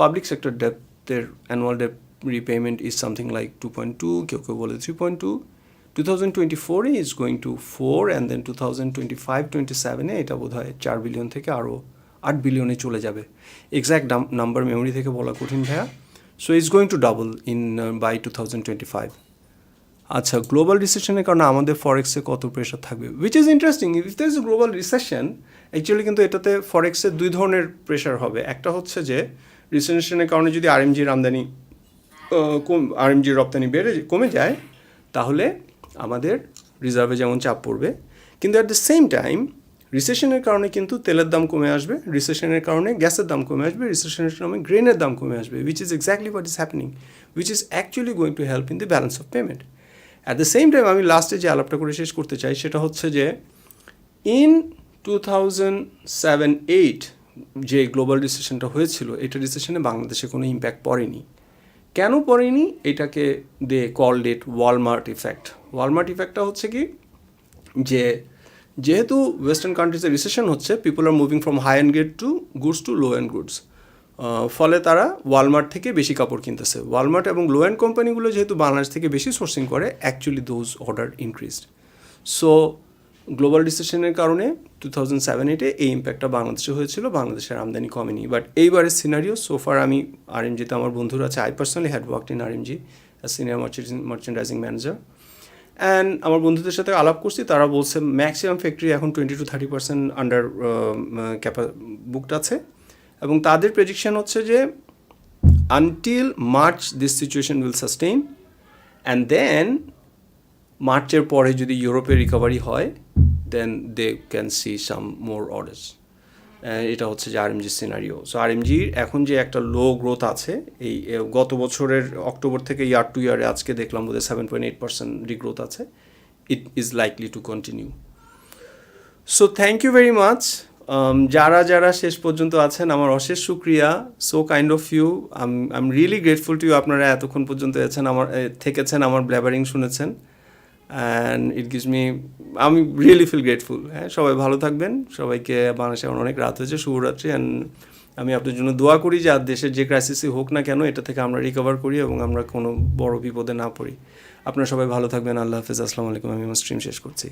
পাবলিক সেক্টর ডেপ্টের অ্যানুয়াল ডেপ্ট repayment is something like 2.2, কেউ কেউ বলে 3.2. 2024 is going to 4, and then 2025-27 এটা বোধ হয় 4 বিলিয়ন থেকে আরও 8 বিলিয়নে চলে যাবে। এক্স্যাক্ট নাম্বার মেমোরি থেকে বলা কঠিন ভাইয়া। So it's going to double in by 2025। আচ্ছা, গ্লোবাল রিসেশনের কারণে আমাদের ফরেক্সে কত প্রেশার থাকবে, which is interesting. If there is a global recession, actually কিন্তু এটাতে ফরেক্সের দুই ধরনের প্রেশার হবে। একটা হচ্ছে যে রিসেশনের কারণে যদি আরএমজির আমদানি আরএমজির রপ্তানি কমে যায়, তাহলে আমাদের রিজার্ভে যেমন চাপ পড়বে, কিন্তু অ্যাট দ্য সেম টাইম রিসেশনের কারণে কিন্তু তেলের দাম কমে আসবে, রিসেশনের কারণে গ্যাসের দাম কমে আসবে, রিসেশনের কারণে গ্রেনের দাম কমে আসবে, which is exactly what is happening, which is actually going to help in the balance of payment. At the same time আমি লাস্টে যে আলাপটা করে শেষ করতে চাই সেটা হচ্ছে যে ইন 2007-8 যে গ্লোবাল রিসেশনটা হয়েছিল, এটা রিসেশনে বাংলাদেশে কোনো ইম্প্যাক্ট পড়েনি। কেন পড়েনি? এটাকে they called it Walmart effect. Walmart ইফেক্টটা হচ্ছে কি, যে যেহেতু ওয়েস্টার্ন কান্ট্রিজে রিসেশন হচ্ছে, people are moving from high end grade to goods to low end goods, ফলে তারা ওয়ালমার্ট থেকে বেশি কাপড় কিনতেছে। ওয়ালমার্ট এবং লো অ্যান্ড কোম্পানিগুলো যেহেতু বাংলাদেশ থেকে বেশি সোর্সিং করে, actually those order increased. So global রিসেশনের কারণে 2007-8 এই ইম্প্যাক্টটা বাংলাদেশে হয়েছিল, বাংলাদেশের আমদানি কমেনি। বাট এইবারের সিনারিও সোফার, আমি আরএমজিতে আমার বন্ধুরা আছে, I personally had worked in RMG as senior merchandising manager, and আমার বন্ধুদের সাথে আলাপ করছি, তারা বলছে ম্যাক্সিমাম ফ্যাক্টরি এখন 20-30% আন্ডার বুকড আছে, এবং তাদের প্রেডিকশন হচ্ছে যে until March this situation will sustain, and then মার্চের পরে যদি ইউরোপে রিকভারি হয়, then they can see some more orders. এটা হচ্ছে যে আরএমজির সিনারিও। সো আরএমজির এখন যে একটা লো গ্রোথ আছে, এই গত বছরের অক্টোবর থেকে ইয়ার টু ইয়ারে আজকে দেখলাম বোধহয় 7.8% রিগ্রোথ আছে, it is likely to continue. So thank you very much. যারা যারা শেষ পর্যন্ত আছেন, আমার অশেষ শুক্রিয়া। So kind of you, I am really grateful to you. আপনারা এতক্ষণ পর্যন্ত থেকেছেন, আমার ব্ল্যাবারিং শুনেছেন, অ্যান্ড ইট গিভস মি, আমি রিয়েলি ফিল গ্রেটফুল। হ্যাঁ, সবাই ভালো থাকবেন। সবাইকে, বাংলাদেশে এখন অনেক রাত হয়েছে, শুভরাত্রি। অ্যান্ড আমি আপনার জন্য দোয়া করি যে আর দেশের যে ক্রাইসিসই হোক না কেন, এটা থেকে আমরা রিকভার করি এবং আমরা কোনো বড় বিপদে না পড়ি। আপনারা সবাই ভালো থাকবেন। আল্লাহ হাফেজ, আসসালামু আলাইকুম। আমি আমার স্ট্রিম শেষ করছি।